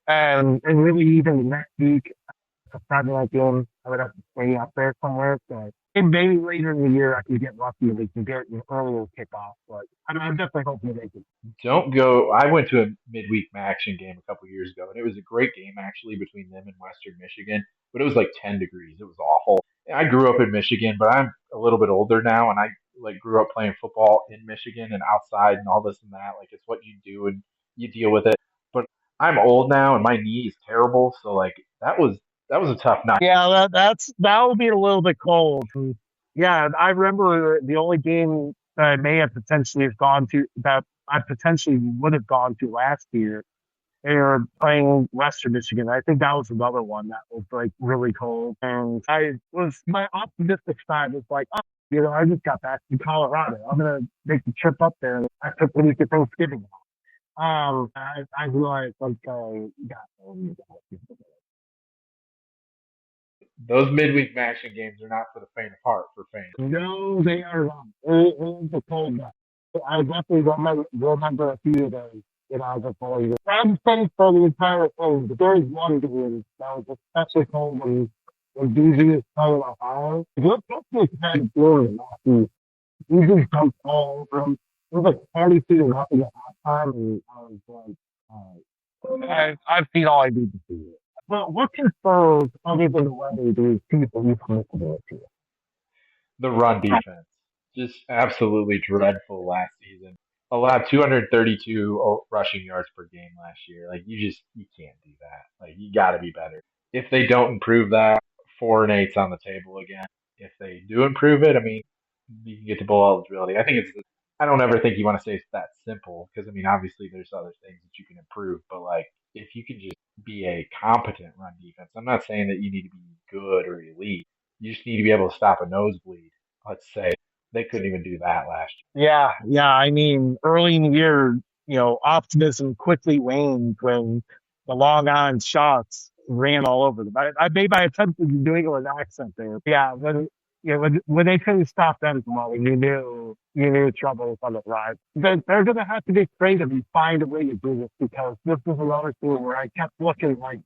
And really even next week, a Friday night game, I would have to stay up there somewhere. So and maybe later in the year I can get lucky and we can get an earlier kickoff. But I'm definitely hoping to make it. Don't go. I went to a midweek action game a couple years ago, and it was a great game actually between them and Western Michigan. But it was like 10 degrees. It was awful. I grew up in Michigan, but I'm a little bit older now, and I like grew up playing football in Michigan and outside and all this and that. Like it's what you do and you deal with it. But I'm old now, and my knee is terrible. So like that was a tough night. Yeah, that will be a little bit cold. Yeah, I remember the only game that I may have potentially have gone to that I potentially would have gone to last year. They were playing Western Michigan. I think that was another one that was like really cold. And my optimistic side was like, oh, I just got back from Colorado. I'm gonna make the trip up there. And I took the week of Thanksgiving. I realized like Those midweek action games are not for the faint of heart for fans. No, they are not. It was a cold night. I definitely remember a few of those. before you. I'm saying for the entire thing, but there's one game that was especially cold when DZ is playing Ohio. What this kind of doing last week? He just jumped all over him. It was like 40 feet and nothing at halftime, and I was like, I've seen all I need to see. But what concerns other than the weather do people you commit to? The run defense, just absolutely dreadful last season. Allowed 232 rushing yards per game last year. Like you can't do that. Like you got to be better. If they don't improve that, 4-8's on the table again. If they do improve it, I mean, you can get to bowl eligibility. I think it's. I don't ever think you want to say it's that simple because I mean, obviously there's other things that you can improve, but like if you can just be a competent run defense, I'm not saying that you need to be good or elite. You just need to be able to stop a nosebleed. Let's say they couldn't even do that last Yeah, yeah. I mean, early in the year, optimism quickly waned when the long on shots ran all over them. I made my attempt at New England accent there. Yeah, when they couldn't stop them from all, you knew trouble was on the rise. They're going to have to get creative and find a way to do this because this is another thing where I kept looking like,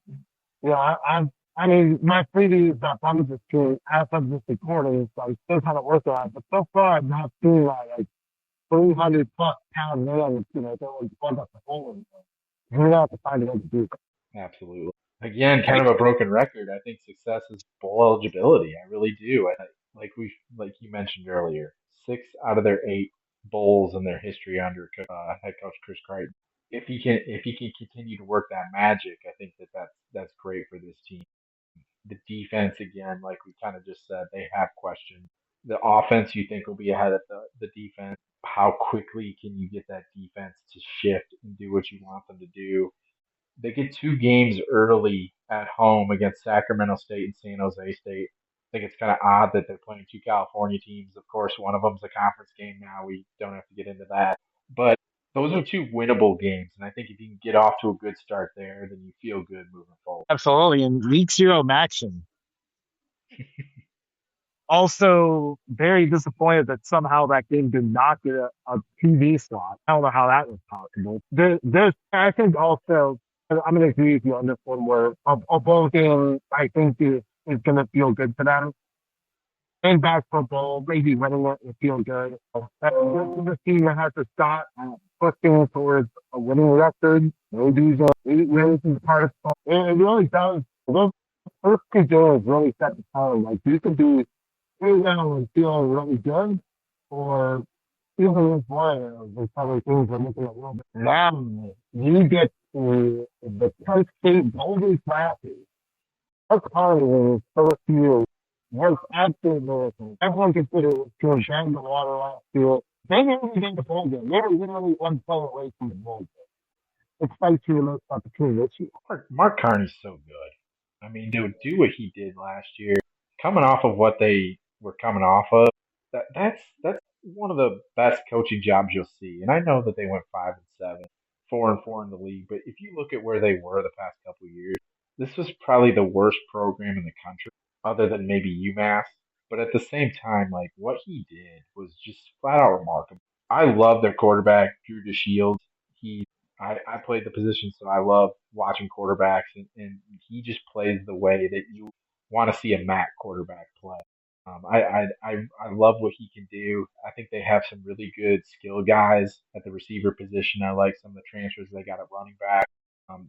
I mean, my preview is that I'm just doing as of this recording, so I'm still kind of working on it. But so far, I've not seen like 300 plus pound man, that would plug up the hole. We're going to have to find a way to do it. year. Absolutely. Again, kind of a broken record. I think success is bowl eligibility. I really do. Like you mentioned earlier, 6 out of their 8 bowls in their history under head coach Chris Crichton. If he can continue to work that magic, I think that's great for this team. The defense, again, like we kind of just said, they have questions. The offense, you think, will be ahead of the defense. How quickly can you get that defense to shift and do what you want them to do? They get 2 games early at home against Sacramento State and San Jose State. I think it's kind of odd that they're playing 2 California teams. Of course, one of them's a conference game now. We don't have to get into that. But those are 2 winnable games. And I think if you can get off to a good start there, then you feel good moving forward. Absolutely. And week zero matching. Also, very disappointed that somehow that game did not get a TV slot. I don't know how that was possible. I think also, I'm going to agree with you on this one where a bowl game, I think, is going to feel good for them. And back for a bowl, maybe winning it will feel good. This is a team that has to start pushing towards a winning record. Maybe wins is part of it. It really does. Those first 2 games really set the tone. Like, you could be now and feel really good, or even with one of those other things are looking a little bit. Now you get to the Penn State Golden Classes. Our Carnival's first year was absolutely miracle. Everyone considered it to have banged the water last year. They didn't even get the bowl game. They were literally one play away from the bowl game. It's like to the most opportunity this year. Mark Carney's so good. I mean, to do what he did last year, coming off of what they were coming off of, that's one of the best coaching jobs you'll see. And I know that they went 5-7, 4-4 in the league, but if you look at where they were the past couple of years, this was probably the worst program in the country, other than maybe UMass. But at the same time, like what he did was just flat out remarkable. I love their quarterback, Drew DeShields. I played the position, so I love watching quarterbacks, and he just plays the way that you want to see a MAC quarterback play. I love what he can do. I think they have some really good skill guys at the receiver position. I like some of the transfers they got at running back.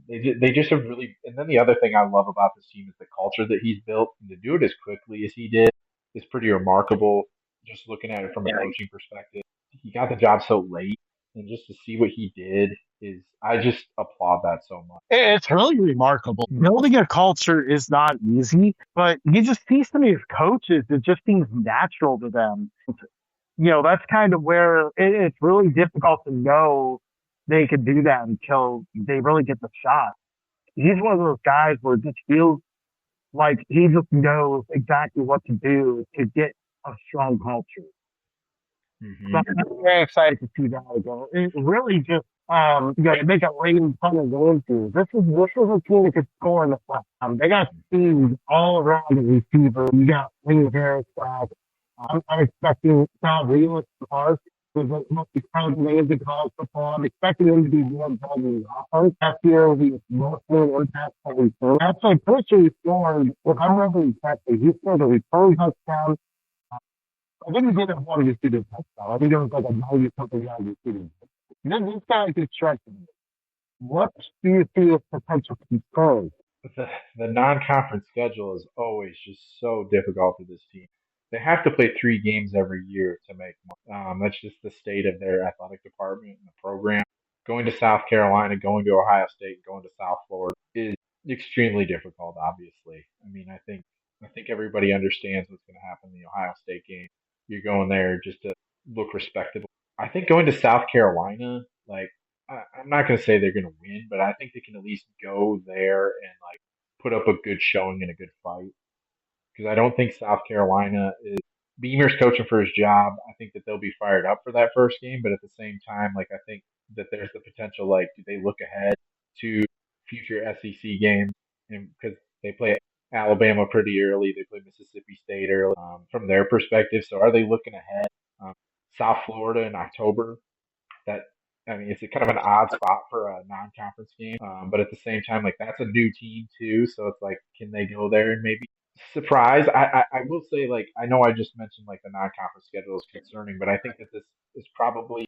They just have really. And then the other thing I love about this team is the culture that he's built, and to do it as quickly as he did is pretty remarkable. Just looking at it from a coaching perspective, he got the job so late, and just to see what he did is I just applaud that so much. It's really remarkable. Building a culture is not easy, but you just see some of these coaches, it just seems natural to them. That's kind of where it's really difficult to know they could do that until they really get the shot. He's one of those guys where it just feels like he just knows exactly what to do to get a strong culture. Mm-hmm. So I'm very excited to see that again. It really just make a rain fun to go into. This is a team that could score in the front. They got speed all around the receiver. You got Lee Harris back. I'm expecting Tom Reelis to start. was Toledo and college football. I'm expecting them to be more involved in the offense. Last year, he was mostly an impact on return. Actually, personally scored, if I'm remembering correctly, he scored a return touchdown. I think he didn't want to receive a touchdown. I think it was like a 90 something yard receiving. Then this guy is striking. What do you see as potential concerns? the the non-conference schedule is always just so difficult for this team. They have to play 3 games every year to make money. That's just the state of their athletic department and the program. Going to South Carolina, going to Ohio State, going to South Florida is extremely difficult. Obviously, I mean, I think everybody understands what's going to happen in the Ohio State game. You're going there just to look respectable. I think going to South Carolina, like I'm not going to say they're going to win, but I think they can at least go there and like put up a good showing and a good fight. Because I don't think South Carolina is Beamer's coaching for his job. I think that they'll be fired up for that first game, but at the same time, like I think that there's the potential. Like, do they look ahead to future SEC games? And because they play Alabama pretty early, they play Mississippi State early. From their perspective, so are they looking ahead? Um, South Florida in October that I mean, it's a kind of an odd spot for a non-conference game, but at the same time, like that's a new team too, so it's like, can they go there and maybe surprise? I will say, like, I know I just mentioned like the non-conference schedule is concerning, but I think that this is probably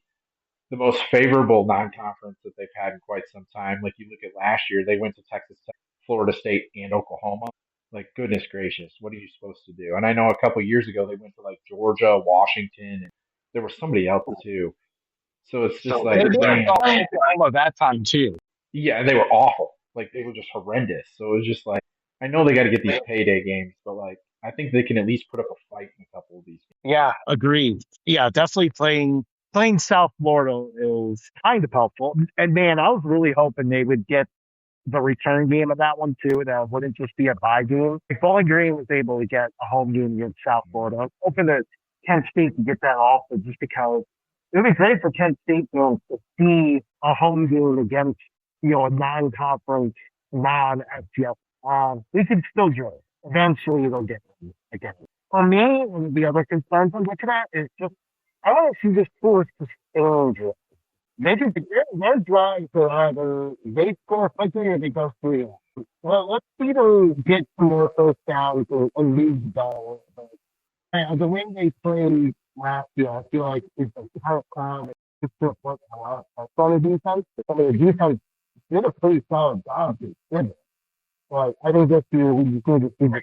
the most favorable non-conference that they've had in quite some time. Like you look at last year, they went to Texas Tech, Florida State, and Oklahoma. Like goodness gracious, what are you supposed to do? And I know a couple years ago they went to like Georgia, Washington, and there was somebody else too. So it's just They like, did man, Oklahoma that time too. yeah, and they were awful. Like they were just horrendous. So it was just like, I know they got to get these payday games, but like I think they can at least put up a fight in a couple of these games. Yeah, agreed. Yeah, definitely playing South Florida is kind of helpful. And man, I was really hoping they would get the return game of that one too. That wouldn't just be a bye game. If Bowling Green was able to get a home game against South Florida, I'm hoping that Kent State can get that also just because it would be great for Kent State to see a home game against, a non-conference, non-FCS. We could still join. Eventually they'll get them again. For me, one of the other concerns I'm looking at is just, I want to see this force to stay. They just, their drive for either they score quickly or they go 3. Well, let's see them get some more first downs and lose the ball. The way they played last year, I feel like it's a tough crowd. It's just working a lot. On the defense, the defense did a pretty solid job. But I think this year we just need to see the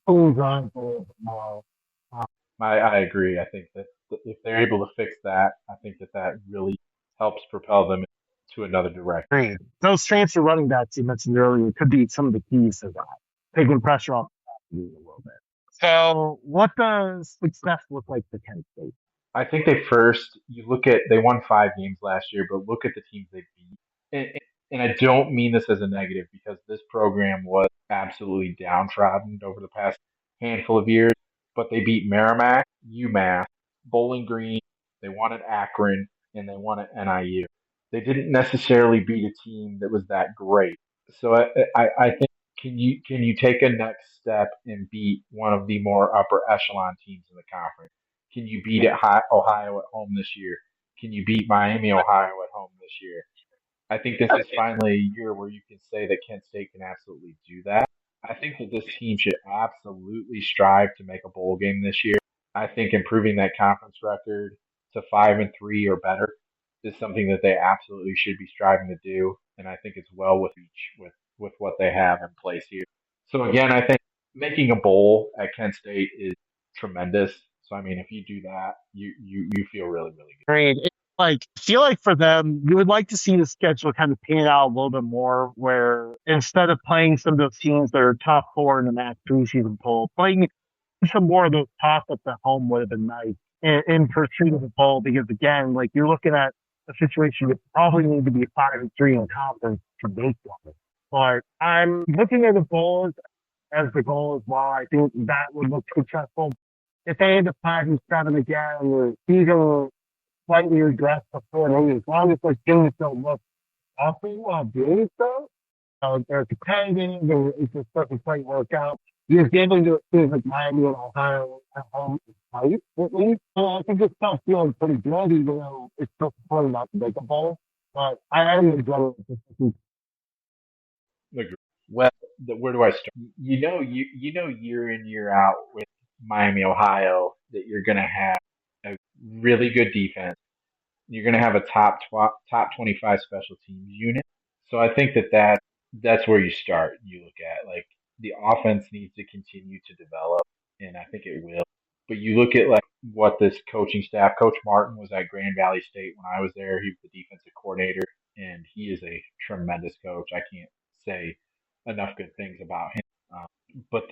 team drive a little bit more. I agree. I think that if they're able to fix that, I think that that really helps propel them to another direction. Agreed. Those transfer running backs you mentioned earlier could be some of the keys to that, taking pressure off the a little bit. So, what does success look like for Kent State? I think you look at, they won 5 games last year, but look at the teams they beat. And I don't mean this as a negative because this program was absolutely downtrodden over the past handful of years, but they beat Merrimack, UMass, Bowling Green, they won at Akron, and they won at NIU. They didn't necessarily beat a team that was that great. So I think, can you take a next step and beat one of the more upper echelon teams in the conference? Can you beat Ohio at home this year? Can you beat Miami, Ohio at home this year? I think this is finally a year where you can say that Kent State can absolutely do that. I think that this team should absolutely strive to make a bowl game this year. I think improving that conference record to 5-3 or better is something that they absolutely should be striving to do, and I think it's well with what they have in place here. So again, I think making a bowl at Kent State is tremendous. So I mean, if you do that, you feel really really good. Great. I feel like for them, you would like to see the schedule kind of pan out a little bit more, where instead of playing some of those teams that are top 4 in the MAC preseason poll, playing some more of those toss-ups at home would have been nice in pursuit of the poll. Because again, like you're looking at a situation that probably need to be 5-3 in conference to make one. But I'm looking at the bowls as the goal as well. I think that would look successful. If they end up 5-7 again, or season slightly regress before they, as long as those things don't look awful while doing so, they're competitive, it's just doesn't quite work out. you're getting to things like Miami and Ohio at home is tight, at least. So I think it's still feeling pretty good, even though it's still probably not to make a bowl. But I am enjoying it. Agree. Well, where do I start? You know year in year out with Miami, Ohio, that you're going to have a really good defense. You're going to have a top 25 special teams unit. So I think that's where you start. You look at like the offense needs to continue to develop, and I think it will. But you look at like what this coaching staff, Coach Martin was at Grand Valley State when I was there. He was the defensive coordinator, and he is a tremendous coach. I can't say enough good things about him. Um, but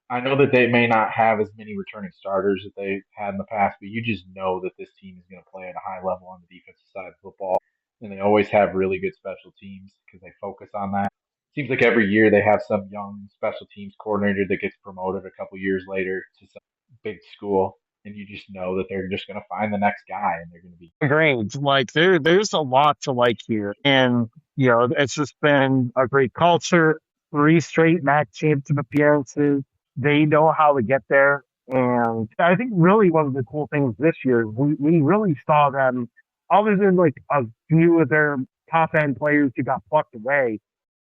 I know that they may not have as many returning starters that they've had in the past, but you just know that this team is going to play at a high level on the defensive side of football. And they always have really good special teams because they focus on that. Seems like every year they have some young special teams coordinator that gets promoted a couple years later to some big school, and you just know that they're just going to find the next guy and they're going to be Great. Like there's a lot to like here. And, it's just been a great culture, three straight MAC championship appearances. They know how to get there. And I think really one of the cool things this year, we really saw them, other than like a few of their top end players who got plucked away,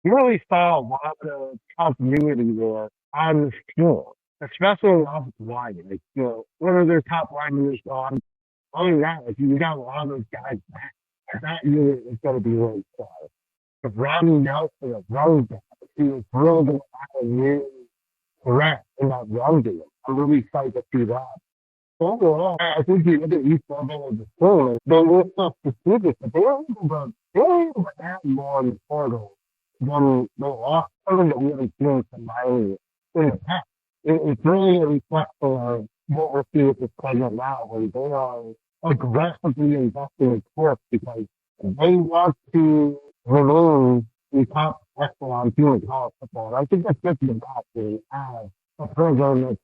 you really saw a lot of continuity there on the field, especially on the offensive line. Like, one of their top linemen is gone. Other than that, like you got a lot of those guys back. That unit is going to be really solid. If Rodney Nelson, a running back, he was really going to have a new threat in that run game. I'm really excited to see that. Overall, I think the other East level of the school, they were so specific, but they were able to add more in the portal than they lost something that we haven't seen from Miami in the past. It's really a reflection of what we're seeing with this program now, where they are aggressively investing in sports because they want to remain the top echelon team in college football. And I think that's just the best to have a program that's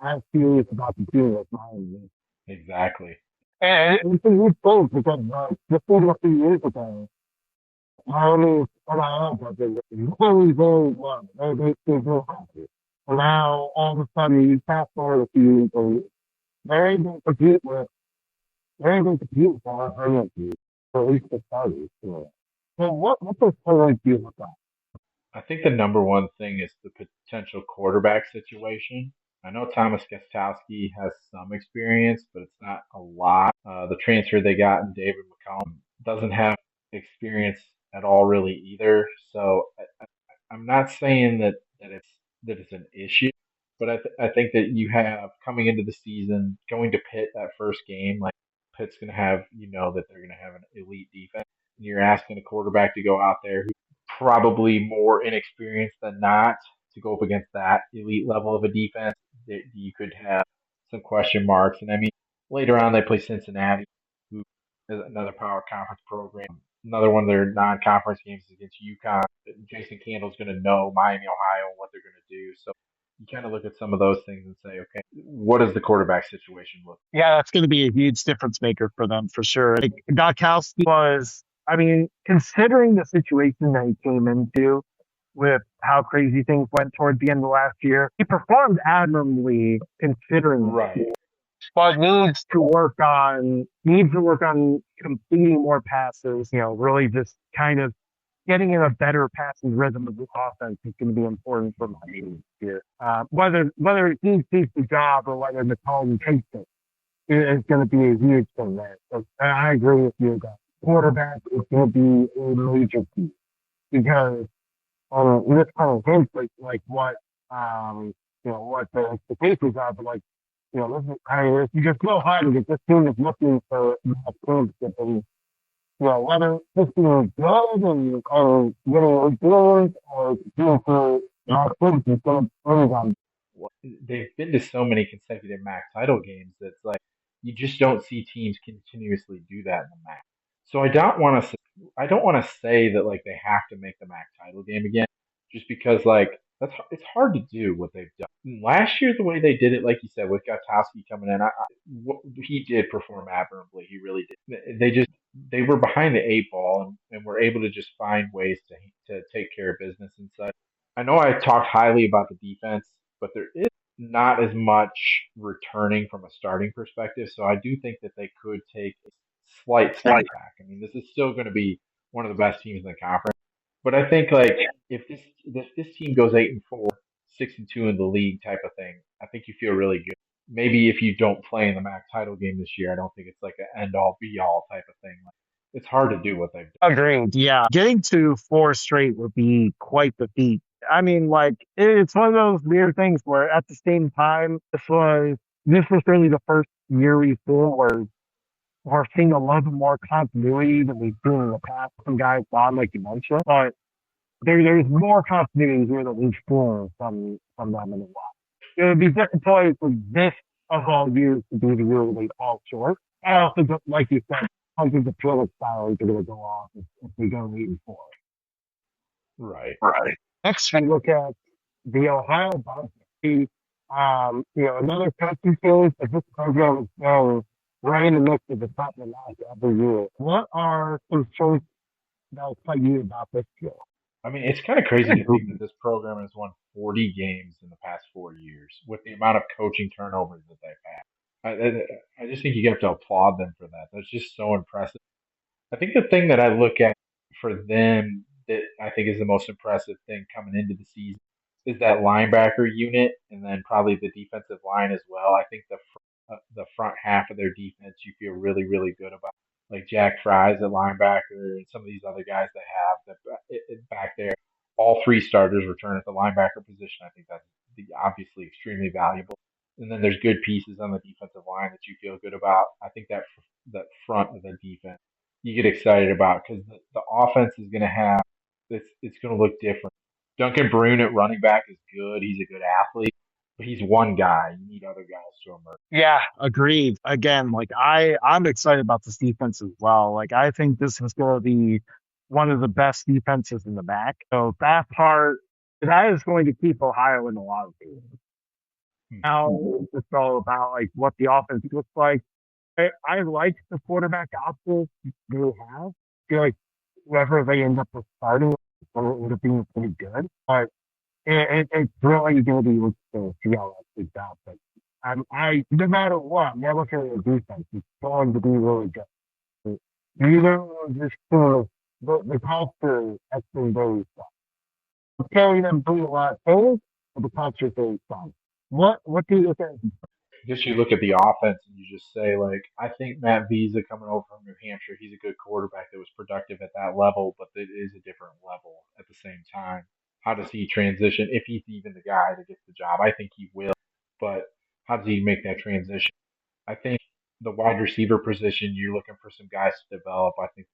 as serious about the team as mine. exactly. And it's a huge thing because just even a few years ago, Miami's NIL budget was very, very low. They were happy. And now all of a sudden you fast forward a few years and they're able to compete with they're able to compete with our energy, or at least the starters. So what does Taylor do with that? I think the number one thing is the potential quarterback situation. I know Thomas Gostowski has some experience, but it's not a lot. The transfer they got in David McCollum doesn't have experience at all, really either. So I'm not saying that it's an issue, but I think that you have coming into the season, going to Pitt that first game, like Pitt's going to have, that they're going to have an elite defense. And you're asking a quarterback to go out there probably more inexperienced than not to go up against that elite level of a defense. That you could have some question marks. And I mean, later on they play Cincinnati, who is another power conference program. Another one of their non-conference games is against UConn. Jason Candle's going to know Miami, Ohio, and what they're going to do. So you kind of look at some of those things and say, okay, what does the quarterback situation look? Yeah, that's going to be a huge difference maker for them for sure. Like, Gokowski was, I mean, considering the situation that he came into with how crazy things went toward the end of last year, he performed admirably considering that. Right. But needs to work on completing more passes, really just kind of getting in a better passing rhythm of the offense is going to be important for Miami this year. Whether he takes the job or whether McCollum takes it is going to be a huge thing there. So I agree with you that quarterback is going to be a major piece because this kind of hints like what what the expectations are, but like this is kind of you just know how to get this team is looking for that championship and whether this team is good and getting influence or doing for things is going to bring on. They've been to so many consecutive MAC title games that it's like you just don't see teams continuously do that in the MAC. So I don't want to say that like they have to make the MAC title game again, just because like it's hard to do what they've done. Last year, the way they did it, like you said, with Gutowski coming in, he did perform admirably. He really did. They were behind the eight ball and were able to just find ways to take care of business and such. I know I talked highly about the defense but there is not as much returning from a starting perspective. So I do think that they could take a slight step back. I mean, this is still going to be one of the best teams in the conference, but I think like if this team goes 8-4, 6-2 in the league type of thing, I think you feel really good. Maybe if you don't play in the MAC title game this year, I don't think it's like an end all be all type of thing. Like, it's hard to do what they've done. Agreed. Yeah. Getting to four straight would be quite the feat. I mean, like, it's one of those weird things where at the same time, this was really the first year we've seen where we're seeing a little bit more continuity than we've seen in the past. Some guys gone, like you mentioned, but there's more continuity here than we've seen from them in a while. It would be disappointing for this of all years to be the year they fall short. I also, like you said, hundreds of Phillips salaries are going to go off if we go 8-4. Right. Next, we look at the Ohio Buckeyes. Another coaching change, but this program is going right in the mix of the top of the notch every year. What are some traits that excite you about this year? I mean, it's kind of crazy to think that this program has won 40 games in the past 4 years with the amount of coaching turnovers that they've had. I just think you have to applaud them for that. That's just so impressive. I think the thing that I look at for them that I think is the most impressive thing coming into the season is that linebacker unit, and then probably the defensive line as well. I think the front half of their defense you feel really really good about, like Jack Fry's at linebacker and some of these other guys they have back there. All three starters return at the linebacker position. I think that's obviously extremely valuable. And then there's good pieces on the defensive line that you feel good about. I think that front of the defense you get excited about because the offense is going to have it's going to look different. Duncan Brune at running back is good. He's a good athlete, but he's one guy. You need other guys to emerge. Yeah, agreed. Again, like I'm excited about this defense as well. Like I think this is going to be one of the best defenses in the MAC. So that is going to keep Ohio in a lot of games. Now it's all about like what the offense looks like. I like the quarterback options they have. I feel like whoever they end up with starting will end up being pretty good. But it's really going to be interesting to see how that plays out. But no matter what, I'm never looking at the defense. It's going to be really good. You know, just the culture has been very strong. Carry them through a lot of things, but the culture is very strong. What do you look at? I guess you look at the offense and you just say, like, I think Matt Visa coming over from New Hampshire, he's a good quarterback that was productive at that level, but it is a different level at the same time. How does he transition, if he's even the guy that gets the job? I think he will, but how does he make that transition? I think the wide receiver position, you're looking for some guys to develop. I think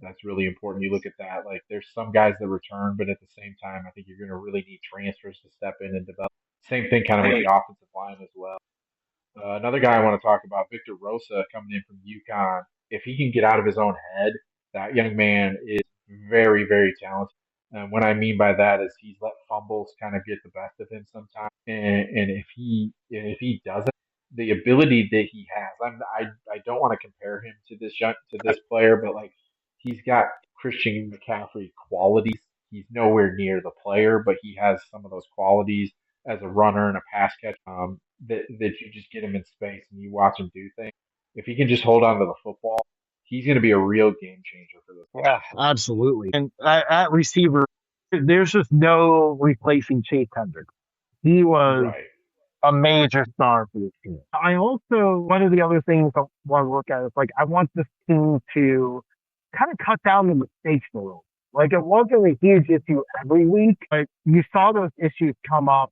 that's really important. You look at that, like, there's some guys that return, but at the same time, I think you're going to really need transfers to step in and develop. Same thing kind of with the offensive line as well. Another guy I want to talk about, Victor Rosa, coming in from UConn. If he can get out of his own head, that young man is very, very talented. And what I mean by that is he's let fumbles kind of get the best of him sometimes. And if he doesn't, the ability that he has, I don't want to compare him to this player, but like he's got Christian McCaffrey qualities. He's nowhere near the player, but he has some of those qualities as a runner and a pass catch. That you just get him in space and you watch him do things. If he can just hold on to the football, he's going to be a real game changer for this. Yeah, absolutely. And at receiver, there's just no replacing Chase Hendricks. He was Right. a major star for this team. One of the other things I want to look at is like, I want this team to kind of cut down the mistakes a little. Like, it wasn't a huge issue every week, but you saw those issues come up.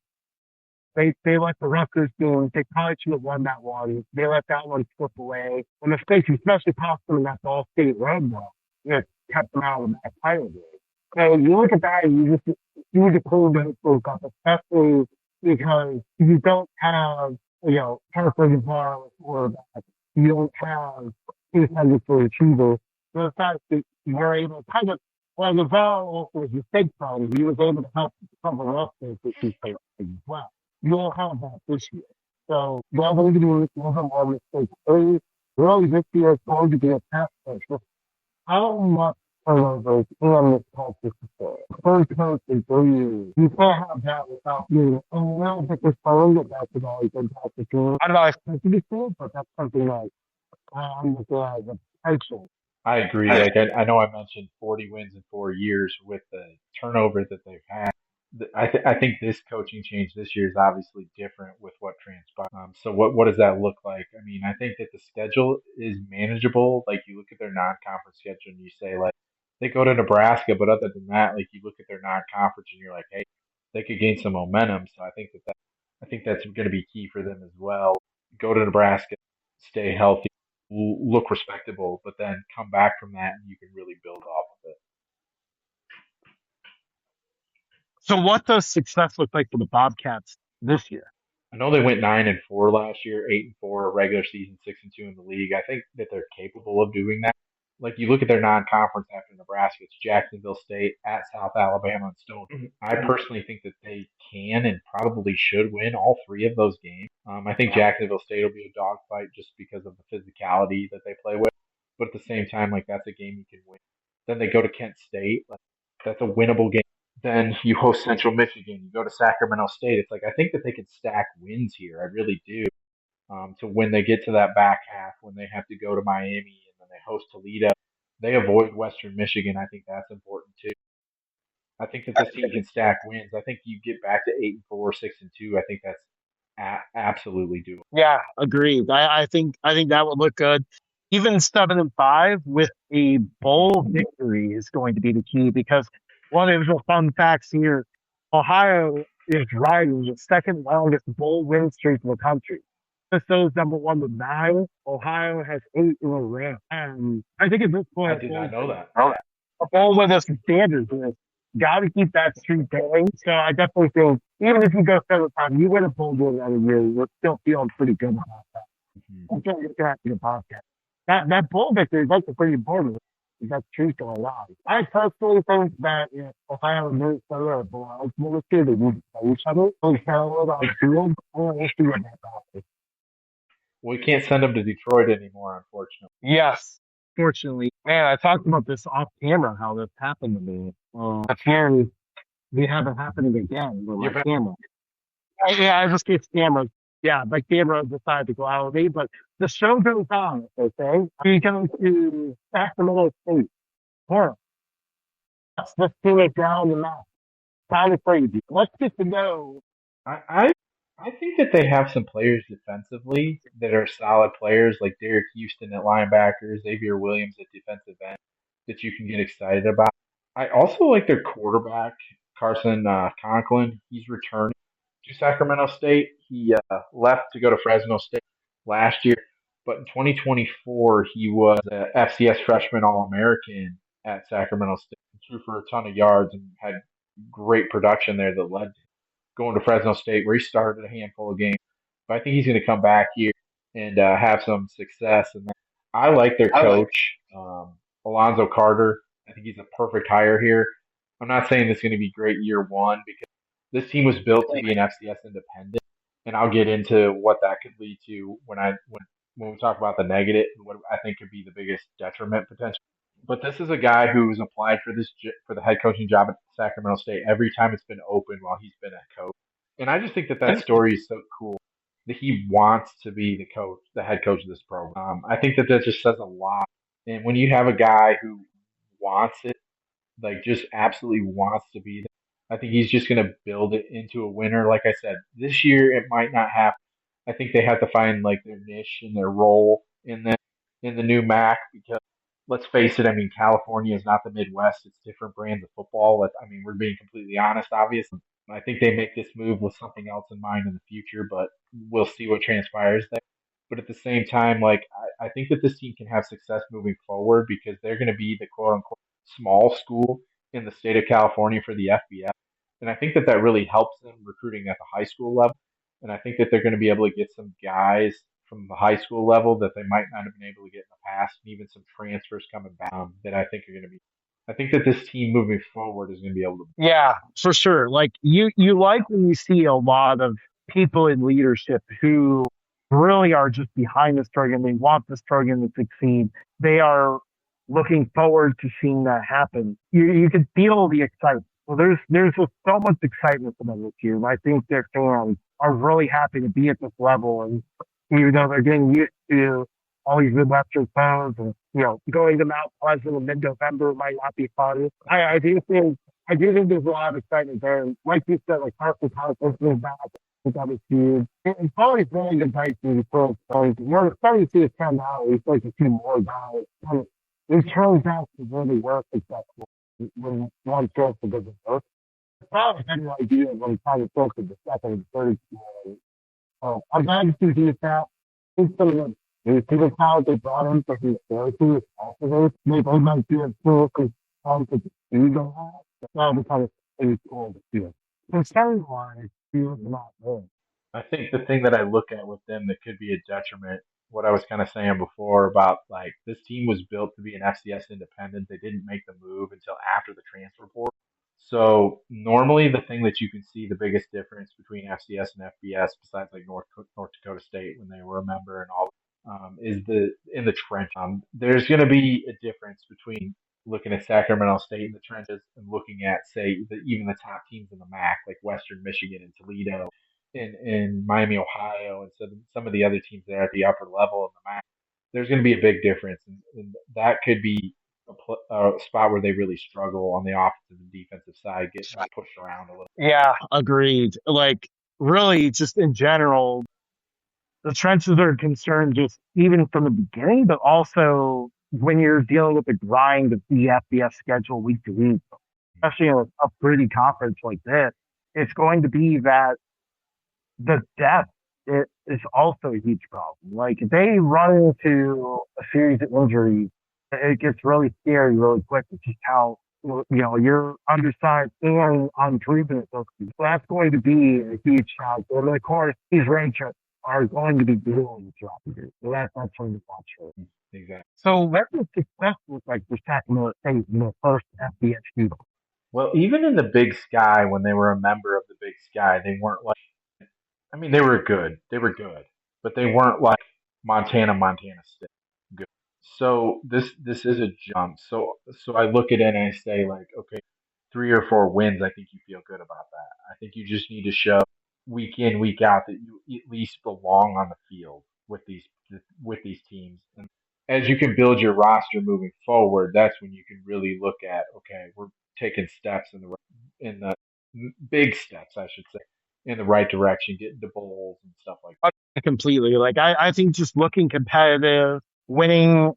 They let the Rutgers game. They probably should have won that one. They let that one slip away. And mistakes, especially cost them in that Ball State Red Bull, kept them out of that title game. So you look at that and you need to clean those folks up, especially because you don't have, Parker Navarro or that. You don't have two hundred for retriever. So the fact that you're able to kind of, well, Navarro also was mistake prone. He was able to help cover up those issues as well. You don't have that this year. So they're going to do a little bit more mistakes. Really, this year is going to be a test. How much turnovers and mistakes support. First coach in 3 years. You can't have that without being a little bit concerned that that could always impact the team. I don't know if it's to be true, but that's something like I'm looking at as a potential. I agree. Like I know I mentioned 40 wins in 4 years with the turnover that they've had. I think this coaching change this year is obviously different with what transpired. So what does that look like? I mean, I think that the schedule is manageable. Like you look at their non-conference schedule and you say like they go to Nebraska, but other than that, like you look at their non-conference and you're like, hey, they could gain some momentum. So I think that's going to be key for them as well. Go to Nebraska, stay healthy, look respectable, but then come back from that and you can really build off of it. So what does success look like for the Bobcats this year? I know they went 9-4 last year, 8-4 regular season, 6-2 in the league. I think that they're capable of doing that. Like you look at their non-conference after Nebraska, it's Jacksonville State at South Alabama and Stone. I personally think that they can and probably should win all three of those games. I think Jacksonville State will be a dogfight just because of the physicality that they play with. But at the same time, like that's a game you can win. Then they go to Kent State. Like, that's a winnable game. Then you host Central Michigan. You go to Sacramento State. It's like I think that they can stack wins here. I really do. To when they get to that back half, when they have to go to Miami and then they host Toledo, they avoid Western Michigan. I think that's important too. I think that this team can stack wins. I think you get back to 8-4, 6-2. I think that's absolutely doable. Yeah, agreed. I think that would look good. Even 7-5 with a bowl victory is going to be the key because one of the fun facts here, Ohio is riding the second longest bowl win streak in the country. Minnesota's number one with 9. Ohio has 8 in a row. And I think at this point, I did not know that. A bowl with us standards is got to keep that streak going. So I definitely think even if you go 7-5, you win a bowl game out of year, you're still feeling pretty good about that. Mm-hmm. I'm trying to get your podcast. That bowl victory is actually pretty important. That streak going on. I personally think that Ohio and Minnesota are below this year. They need to play each other. So Charlotte on field, we'll see what happens. We can't send them to Detroit anymore, unfortunately. Yes, fortunately. Man, I talked about this off camera, how this happened to me. Apparently, we have it happening again with my camera. Yeah, I just get cameras. Yeah, my camera decided to go out with me, but the show goes on, okay? We go to Sacramento State. Horror. Let's do it down the map. Kind of crazy. Let's get to know. I think that they have some players defensively that are solid players, like Derek Houston at linebacker, Xavier Williams at defensive end, that you can get excited about. I also like their quarterback, Carson Conklin. He's returning to Sacramento State. He left to go to Fresno State last year, but in 2024 he was an FCS freshman All-American at Sacramento State. He threw for a ton of yards and had great production there that led to going to Fresno State where he started a handful of games. But I think he's going to come back here and have some success. And I like their coach, Alonzo Carter. I think he's a perfect hire here. I'm not saying it's going to be great year one because this team was built to be an FCS independent, and I'll get into what that could lead to when we talk about the negative and what I think could be the biggest detriment potential. But this is a guy who's applied for the head coaching job at Sacramento State every time it's been open while he's been a coach, and I just think that story is so cool that he wants to be the head coach of this program. I think that just says a lot. And when you have a guy who wants it, like just absolutely wants to be there, I think he's just going to build it into a winner. Like I said, this year it might not happen. I think they have to find like their niche and their role in the new MAC because let's face it, I mean California is not the Midwest. It's different brands of football. I mean we're being completely honest, obviously. I think they make this move with something else in mind in the future, but we'll see what transpires there. But at the same time, like I think that this team can have success moving forward because they're going to be the quote unquote small school in the state of California for the FBS. And I think that really helps them recruiting at the high school level. And I think that they're going to be able to get some guys from the high school level that they might not have been able to get in the past, and even some transfers coming back that I think are going to be. I think that this team moving forward is going to be able to. Yeah, for sure. Like you like when you see a lot of people in leadership who really are just behind this program. They want this program to succeed. They are looking forward to seeing that happen. You can feel the excitement. So there's just so much excitement for them this year. And I think their fans are really happy to be at this level. And even though they're getting used to all these Midwestern foes and, going to Mount Pleasant in mid-November might not be fun. I do think there's a lot of excitement there. And like you said, like Carson House is back. I think that was huge. It's always really good night to the pros. We're starting to see a trend now. We start to see more guys. And it turns out to really work successful when one shows it doesn't work. The problem had no idea when kind of focused the second and third school. So I'm glad to see that. I think some of the people college they brought in for his therapy is also very maybe they might be a school because the ego has. Well, because it's cool to see it. Concern wise, he was not there. I think the thing that I look at with them that could be a detriment, what I was kind of saying before about like this team was built to be an FCS independent. They didn't make the move until after the transfer portal. So normally the thing that you can see the biggest difference between FCS and FBS, besides like North Dakota State when they were a member and all, is the in the trench. There's going to be a difference between looking at Sacramento State in the trenches and looking at say even the top teams in the MAC like Western Michigan and Toledo in Miami, Ohio, and some of the other teams that are at the upper level of the MAC. There's going to be a big difference, and that could be a spot where they really struggle on the offensive and defensive side, getting pushed around a little. Yeah, agreed. Like, really, just in general, the trenches are concerned just even from the beginning, but also when you're dealing with the grind of the FBS schedule week to week, especially in a pretty conference like this, it's going to be that the depth is also a huge problem. Like, if they run into a series of injuries, it gets really scary really quick. It's just how you're undersized and unproven. So that's going to be a huge challenge. And of course, these ranchers are going to be doing throughout the year. So that's something to watch for. Exactly. So what was success look like for Sacramento State in the first FBS season? Well, even in the Big Sky, when they were a member of the Big Sky, they weren't like. I mean, they were good. They were good, but they weren't like Montana State. Good. So this is a jump. So I look at it and I say like, okay, 3 or 4 wins. I think you feel good about that. I think you just need to show week in week out that you at least belong on the field with these teams. And as you can build your roster moving forward, that's when you can really look at okay, we're taking steps in the big steps, I should say, in the right direction, getting to bowls and stuff like that. Completely. Like, I think just looking competitive, winning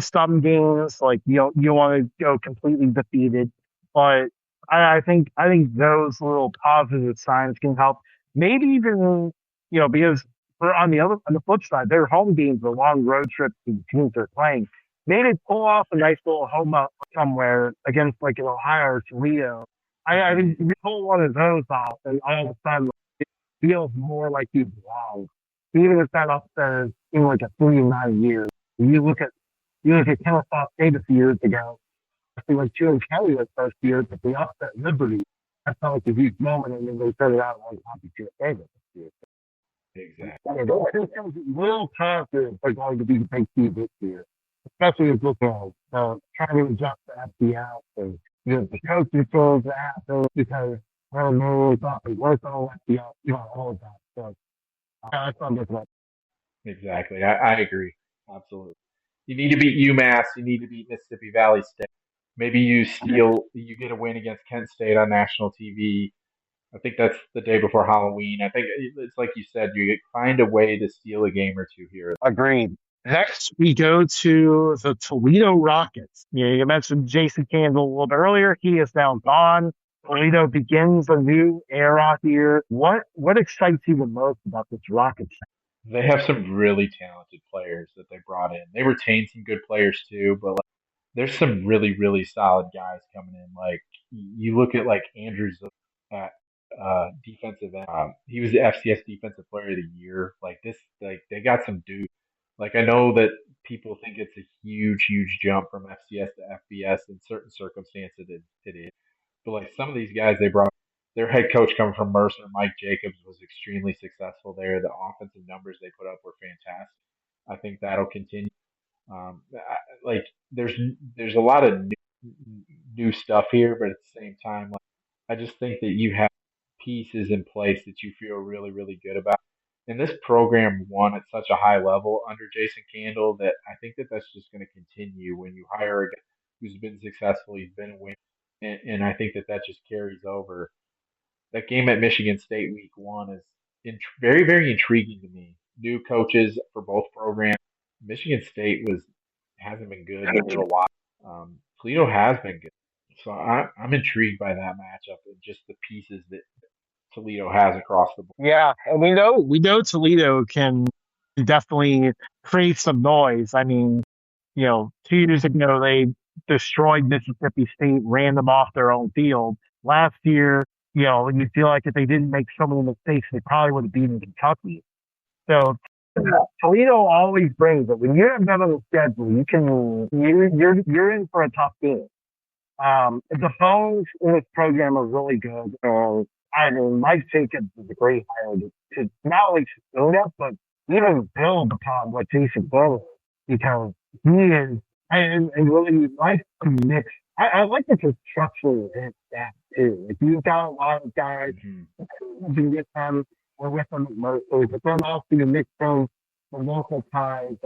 some games, like you want to go completely defeated. But I think those little positive signs can help. Maybe even, because on the flip side, their home games are long road trips to the teams they're playing. Maybe pull off a nice little home up somewhere against like an Ohio or Toledo. I think you pull one of those off and all of a sudden feels more like you belong. Even if that upset is in like a 3 9 years. You look at Kennesaw State a few years ago, especially when Chile Kelly was first year, but they upset Liberty. That felt like a huge moment, and then they started out on top of Chile Davis this year. Exactly. I mean, those little confidence are going to be the big key this year, especially as looking trying to adjust to FBS and the coaching throws that happen because well, no, thought we worked on FBS, all of that. So that's what I'm looking at. Exactly. I agree. Absolutely. You need to beat UMass. You need to beat Mississippi Valley State. Maybe you get a win against Kent State on national TV. I think that's the day before Halloween. I think it's like you said, find a way to steal a game or two here. Agreed. Next, we go to the Toledo Rockets. You mentioned Jason Campbell a little bit earlier. He is now gone. Toledo begins a new era here. What excites you the most about this Rockets? They have some really talented players that they brought in. They retained some good players too, but like, there's some really, really solid guys coming in. Like you look at like Andrews at defensive end. He was the FCS Defensive Player of the Year. Like this, like they got some dudes. Like I know that people think it's a huge, huge jump from FCS to FBS in certain circumstances. It is, but like some of these guys they brought, their head coach coming from Mercer, Mike Jacobs, was extremely successful there. The offensive numbers they put up were fantastic. I think that'll continue. Like there's a lot of new stuff here, but at the same time, like, I just think that you have pieces in place that you feel really, really good about. And this program won at such a high level under Jason Candle that I think that that's just going to continue when you hire a guy who's been successful, he's been a winner, and I think that that just carries over. That game at Michigan State week one is very, very intriguing to me. New coaches for both programs. Michigan State hasn't been good for a while. Toledo has been good, so I'm intrigued by that matchup and just the pieces that Toledo has across the board. Yeah, and we know Toledo can definitely create some noise. I mean, 2 years ago they destroyed Mississippi State, ran them off their own field. Last year, you feel like if they didn't make so many mistakes, they probably would have beaten Kentucky. So Toledo always brings it. When you have them on the schedule, you're in for a tough game. The phones in this program are really good. I mean, Mike Jacobs is a great hire to not only sustain it, but even build upon what Jason built because he is, and really like to mix. I like that you're structuring his staff too. Like you've got a lot of guys who've been with them or with them mostly, but then also you mix those the local ties.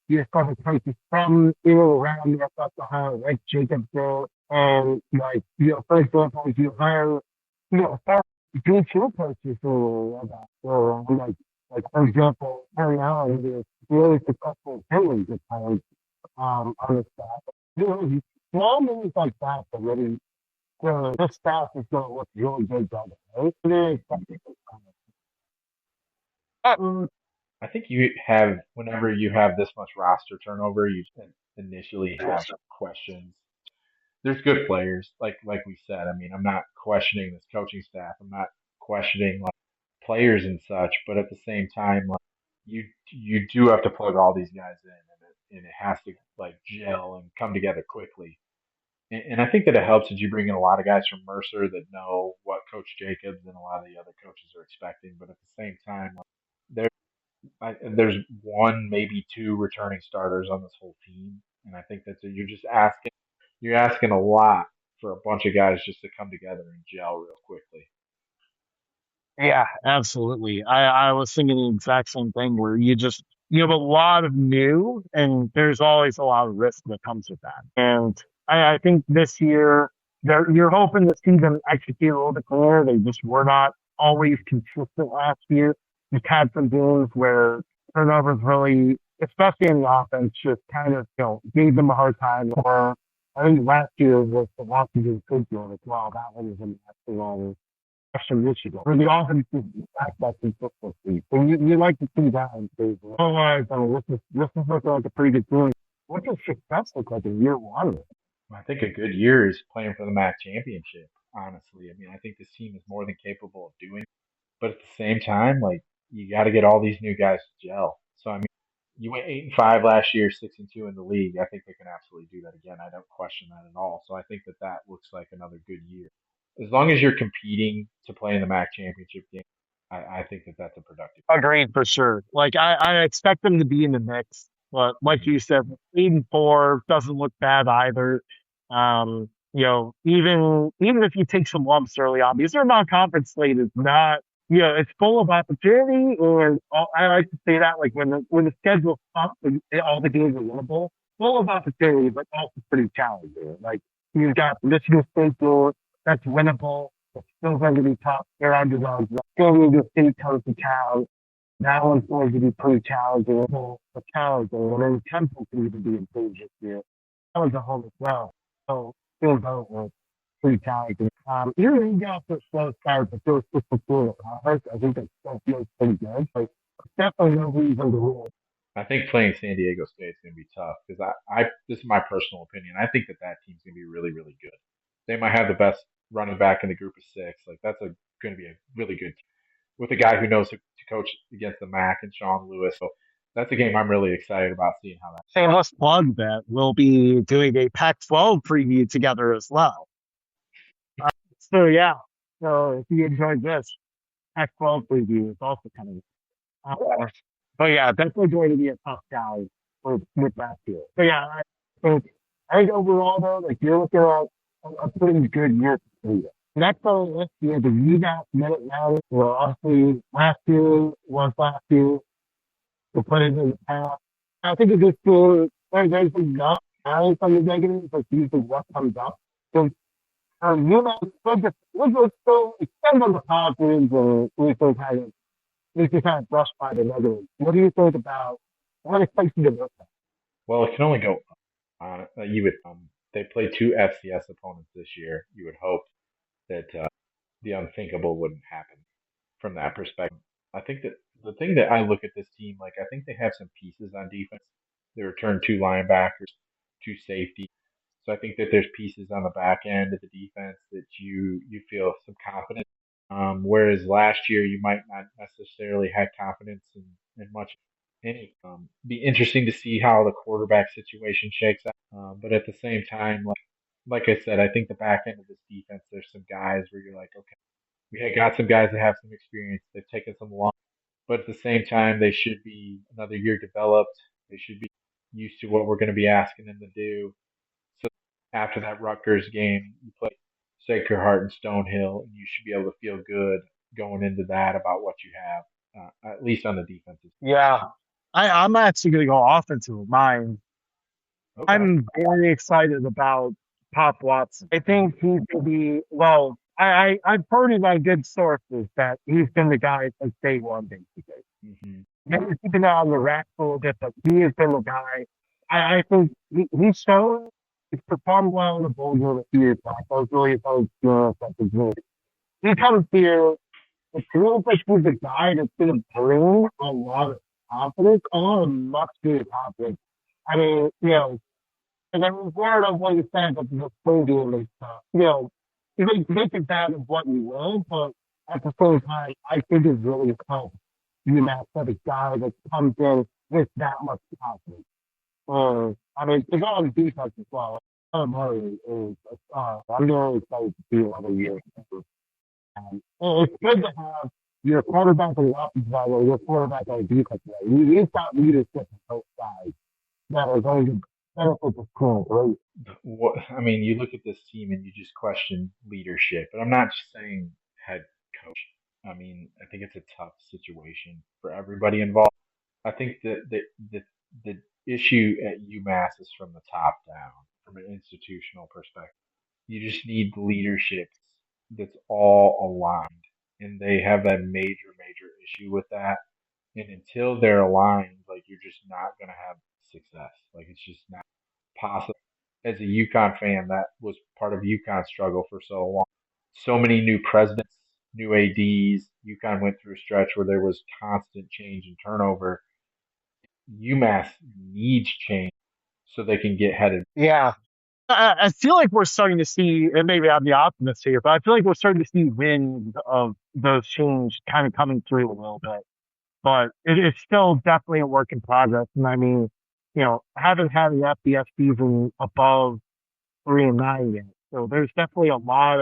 You discover places from around Northwest Ohio, like Jacobs did, and like for example, if you hire start D2 coaches who are that, or like for example, Harry Allen is really successful Henry this time on the staff. Small moves like that are really this staff is going to look really good by the way. Really expecting this time. I think you have whenever you have this much roster turnover, you initially have questions. There's good players, like we said. I mean, I'm not questioning this coaching staff. I'm not questioning like players and such, but at the same time, like you do have to plug all these guys in, and it has to like gel and come together quickly. And I think that it helps that you bring in a lot of guys from Mercer that know what Coach Jacobs and a lot of the other coaches are expecting. But at the same time, like, there's one, maybe two returning starters on this whole team, and I think that you're asking a lot for a bunch of guys just to come together and gel real quickly. Yeah, absolutely. I was thinking the exact same thing where you have a lot of new and there's always a lot of risk that comes with that. And I think this year you're hoping to see them execute a little bit clearer. They just were not always consistent last year. Just had some games where turnovers really, especially in the offense, just kind of, gave them a hard time. Or I think last year was the Washington State game as well. That one was a mess. Western Michigan, where the offense is back that consistency. So you like to see that in favor. Otherwise, I mean, this is looking like a pretty good team. What does success look like in year one? I think a good year is playing for the MAC championship. Honestly, I mean, I think this team is more than capable of doing it. But at the same time, like you got to get all these new guys to gel. So I mean, you went 8-5 last year, 6-2 in the league. I think they can absolutely do that again. I don't question that at all. So I think that that looks like another good year. As long as you're competing to play in the MAC championship game, I think that that's a productive. Agreed for sure. Like I expect them to be in the mix, but like Mhm. you said, 8-4 doesn't look bad either. Even if you take some lumps early on, because their non-conference slate is not, it's full of opportunity, and I like to say that like when the schedule's tough and all the games are winnable, full of opportunity, but also pretty challenging. Like you've got Michigan State, that's winnable. It's still going to be tough. They're underdogs. Still need to state comes to town. That one's going to be pretty challenging. Challenging. And then Temple can even be improved this year. That was a home as well. So still vote was pretty challenging. Even you got to slow start, but still just a cool conference. I think that still feels pretty good. Like definitely no reason to lose. I think playing San Diego State is going to be tough because this is my personal opinion. I think that that team's going to be really, really good. They might have the best running back in the group of six. Like that's going to be a really good team with a guy who knows to coach against the MAC and Sean Lewis. So that's a game I'm really excited about seeing how that. Shameless plug that we'll be doing a Pac-12 preview together as well. So yeah, so if you enjoyed this, Pac-12 preview is also kind of. But yeah, definitely going to be a tough guy with last year. So yeah, think I think overall though, like you're looking at a pretty good year for Toledo. Next on the list, we have the UMass Minute Matter. Well, obviously last year was last year. To put it in the past. I think it's just there's enough balance on the negatives, but usually what comes up. So let's go extend on the positives and we can kind of brush by the negatives. What do you think about what expects you to look at? Well, it can only go on. You would they played two FCS opponents this year. You would hope that the unthinkable wouldn't happen from that perspective. I think that the thing that I look at this team, like I think they have some pieces on defense. They returned two linebackers, two safety. So I think that there's pieces on the back end of the defense that you feel some confidence. Whereas last year you might not necessarily had confidence in much any. Be interesting to see how the quarterback situation shakes out. But at the same time, like I said, I think the back end of this defense, there's some guys where you're like, okay, we had got some guys that have some experience. They've taken some long, but at the same time, they should be another year developed. They should be used to what we're going to be asking them to do. So after that Rutgers game, you play Sacred Heart and Stonehill, and you should be able to feel good going into that about what you have, at least on the defensive. Yeah, I'm actually going to go offensive with mine. Okay. I'm very excited about Pop Watson. I think he's going to be, well, I've heard in my good sources that he's been the guy since day one, basically. Hmm. Maybe keeping that on the rack a little bit, but he has been the guy. I think he's shown he's performed well in the bowl game a few years back. I was really opposed to the game. He comes here, it feels like he's the guy that's going to bring a lot of confidence, a lot of much needed confidence. I mean, and then we've learned of what you said about the spring game and stuff. You can take it that of what you will, but at the same time, I think it's really helped UMass have a guy that comes in with that much confidence. I mean, it's on defense as well. Murray is, I'm really excited to see another year. It's good to have your quarterback on the offensive side or your quarterback on the defensive side. You've got leadership on both sides that are going to benefit the school, right? What I mean, you look at this team and you just question leadership, and I'm not just saying head coach. I mean, I think it's a tough situation for everybody involved. I think that the issue at UMass is from the top down, from an institutional perspective. You just need leadership that's all aligned, and they have that major issue with that. And until they're aligned, like you're just not gonna have success. Like it's just not possible. As a UConn fan, that was part of UConn's struggle for so long. So many new presidents, new ADs. UConn went through a stretch where there was constant change and turnover. UMass needs change so they can get headed. Yeah. I feel like we're starting to see, and maybe I'm the optimist here, but I feel like we're starting to see winds of those change kind of coming through a little bit. But it's still definitely a work in progress. And I mean, haven't had an FBS season above 3-9 yet. So there's definitely a lot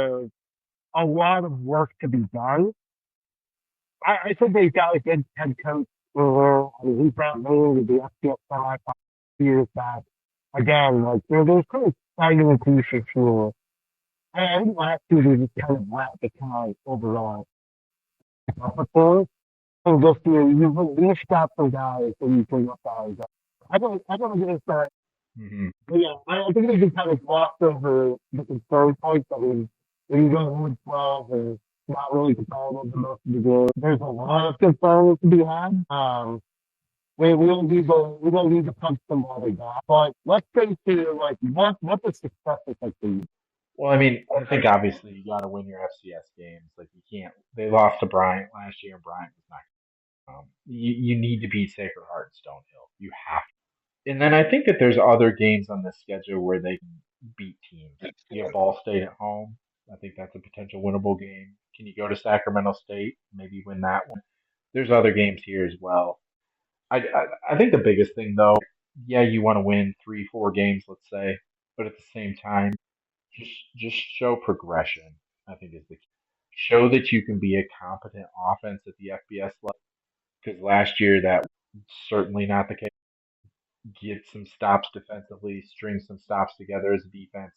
of work to be done. I think they've got a good head coach. I mean, he brought me to the FBS semifinals years back. Again, like there's kind of exciting pieces here. I think last year they just kind of left the kind overall. But for and this year, you've at least got some guys that you can look at. I don't get it started. Hmm. But yeah, I think they just kind of glossed over the concern points that we go 1-12 and not really competitive the most of the game. There's a lot of concerns to be had. We don't need to punch them while they got. But let's get to like what the success is like for you. Well, I mean, I think obviously you got to win your FCS games. Like you can't. They lost to Bryant last year, and Bryant was not. You need to beat Sacred Heart and Stonehill. You have to. And then I think that there's other games on the schedule where they can beat teams. You have Ball State at home. I think that's a potential winnable game. Can you go to Sacramento State? Maybe win that one. There's other games here as well. I think the biggest thing though, yeah, you want to win 3, 4 games, let's say, but at the same time, just show progression. I think is the key. Show that you can be a competent offense at the FBS level. Because last year that was certainly not the case. get some stops defensively, string some stops together as a defense,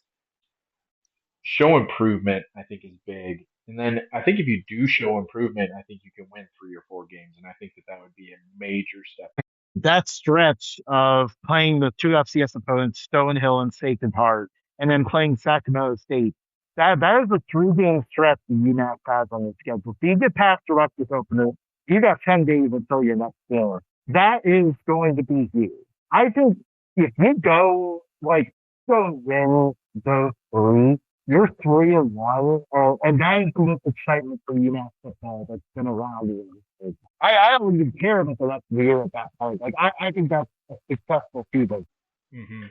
show improvement, I think is big. And then I think if you do show improvement, I think you can win 3 or 4 games. And I think that that would be a major step. That stretch of playing the two FCS opponents, Stonehill and Sacred Heart, and then playing Sacramento State, that is a 3 game stretch that UMass has on the schedule. So you get past the Rutgers opener, you got 10 days until your next four. That is going to be huge. I think if you go like go win those three, you're 3-1, and that is the most excitement for UMass football that's been around in I don't even care about the rest of the year at that point. Like I think that's a successful season. Hmm.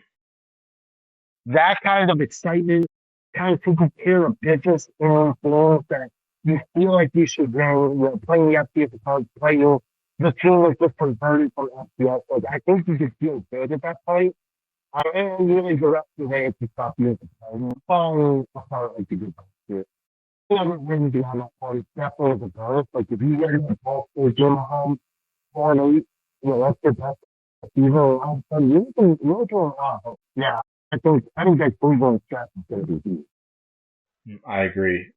That kind of excitement, kind of taking care of business in things that you feel like you should win, playing the FCS opponent, playing the team that's just converted from FCS. Like I think you can feel good at that point. And really the rest of the way it's just about being following apart like you did. Whoever wins beyond that point definitely the bonus. Like if you get a ball for game at home, 4-8, that's your best. Even all of a sudden, you can yeah. I think that Cleveland stretch is going to be huge. I agree.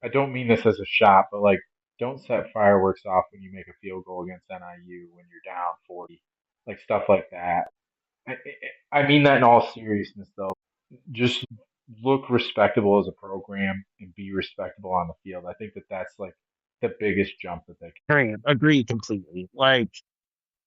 I don't mean this as a shot, but like, don't set fireworks off when you make a field goal against NIU when you're down 40, like stuff like that. I mean that in all seriousness, though. Just look respectable as a program and be respectable on the field. I think that that's like the biggest jump that they Agree completely. Like,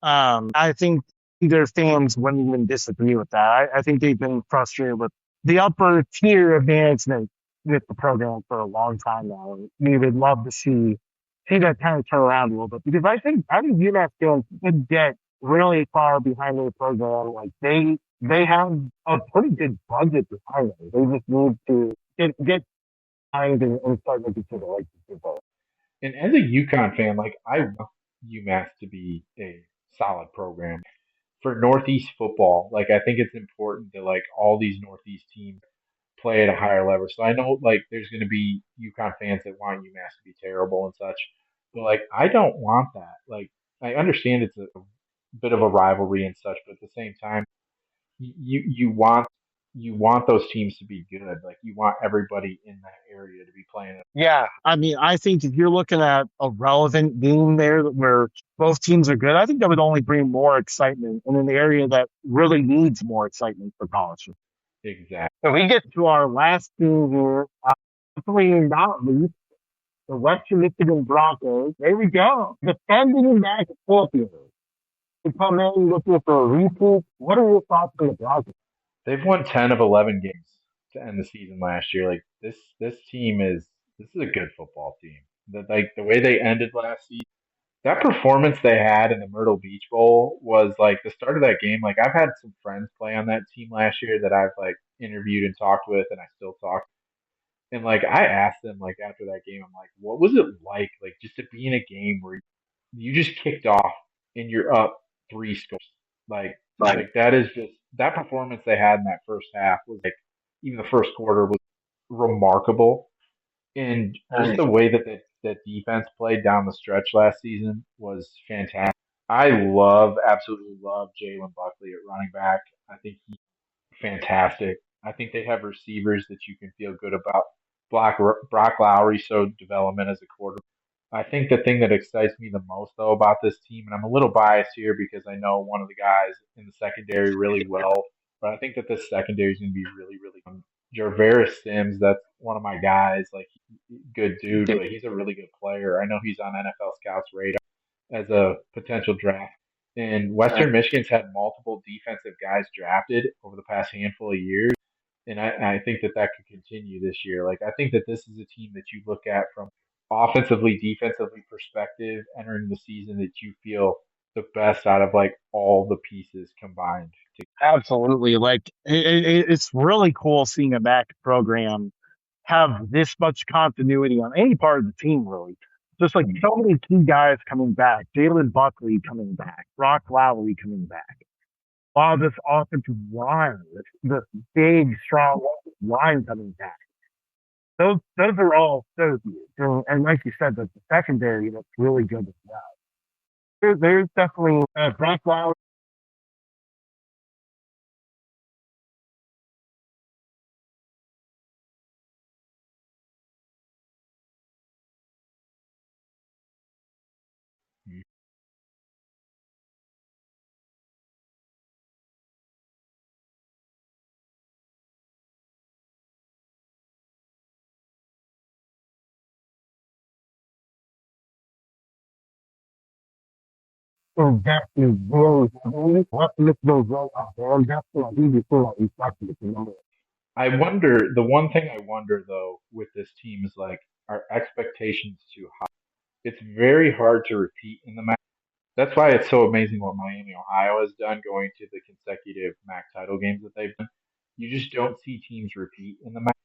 I think their fans wouldn't even disagree with that. I think they've been frustrated with the upper tier of management with the program for a long time now. And we would love to see that kind of turn around a little bit because I think UMass fans could get really far behind their program. Like they have a pretty good budget behind them. They just need to get behind and start making sure they like the people. And as a UConn fan, like I want UMass to be a solid program for Northeast football. Like I think it's important that like all these Northeast teams play at a higher level. So I know like there's going to be UConn fans that want UMass to be terrible and such, but like I don't want that. Like I understand it's a bit of a rivalry and such, but at the same time, you want those teams to be good. Like you want everybody in that area to be playing. Yeah, I mean, I think if you're looking at a relevant game there where both teams are good, I think that would only bring more excitement in an area that really needs more excitement for college. Exactly. So we get to our last team here. Hopefully not least, the Western Michigan Broncos. There we go. Defending back champions. They come in looking for a repeat. What are your thoughts on the Broncos? They've won 10 of 11 games to end the season last year. Like this team is a good football team. Like the way they ended last season, that performance they had in the Myrtle Beach Bowl was like the start of that game. Like I've had some friends play on that team last year that I've like interviewed and talked with, and I still talk. And like I asked them like after that game, I'm like, what was it like just to be in a game where you just kicked off and you're up 3 scores? Like Right. like that is just that performance they had in that first half was like even the first quarter was remarkable, and just the way that that defense played down the stretch last season was fantastic. I absolutely love Jalen Buckley at running back. I think he's fantastic. I think they have receivers that you can feel good about. Brock Lowry showed development as a quarterback. I think the thing that excites me the most, though, about this team, and I'm a little biased here because I know one of the guys in the secondary really well, but I think that this secondary is going to be really, really good. Jarveris Sims, that's one of my guys, like good dude, but he's a really good player. I know he's on NFL Scouts radar as a potential draft. And Western Michigan's had multiple defensive guys drafted over the past handful of years, and I think that that could continue this year. Like I think that this is a team that you look at from offensively, defensively perspective entering the season that you feel the best out of like all the pieces combined. Absolutely. Like it's really cool seeing a back program have this much continuity on any part of the team, really. Just like so many key guys coming back, Jalen Buckley coming back, Brock Lowry coming back. Wow, this offensive line, this big, strong line coming back. Those are all so huge. And like you said, the secondary looks really good as well. There's definitely Brock Lowry. So that is very cool. What if those roll up there? That's what we feel like reflected, you know. The one thing I wonder though with this team is like, are expectations too high? It's very hard to repeat in the MAC. That's why it's so amazing what Miami, Ohio has done going to the consecutive MAC title games that they've done. You just don't see teams repeat in the MAC.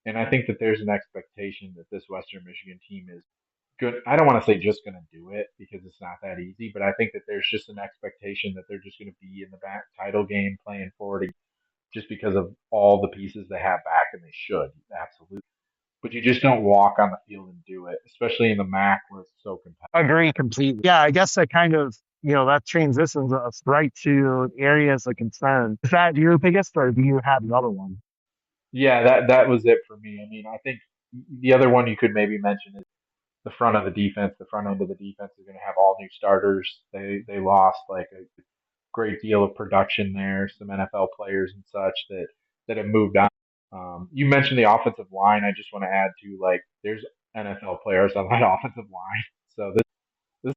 And I think that there's an expectation that this Western Michigan team is good. I don't want to say just going to do it because it's not that easy, but I think that there's just an expectation that they're just going to be in the back title game playing forward just because of all the pieces they have back, and they should absolutely. But you just don't walk on the field and do it, especially in the MAC where it's so competitive. Agree completely. Yeah, I guess that kind of, that transitions us right to areas of concern. Is that your biggest, or do you have another one? Yeah, that was it for me. I mean, I think the other one you could maybe mention is the front of the defense. The front end of the defense is going to have all new starters. They lost like a great deal of production there, some NFL players and such that have moved on. You mentioned the offensive line. I just want to add to like there's NFL players on that offensive line. So this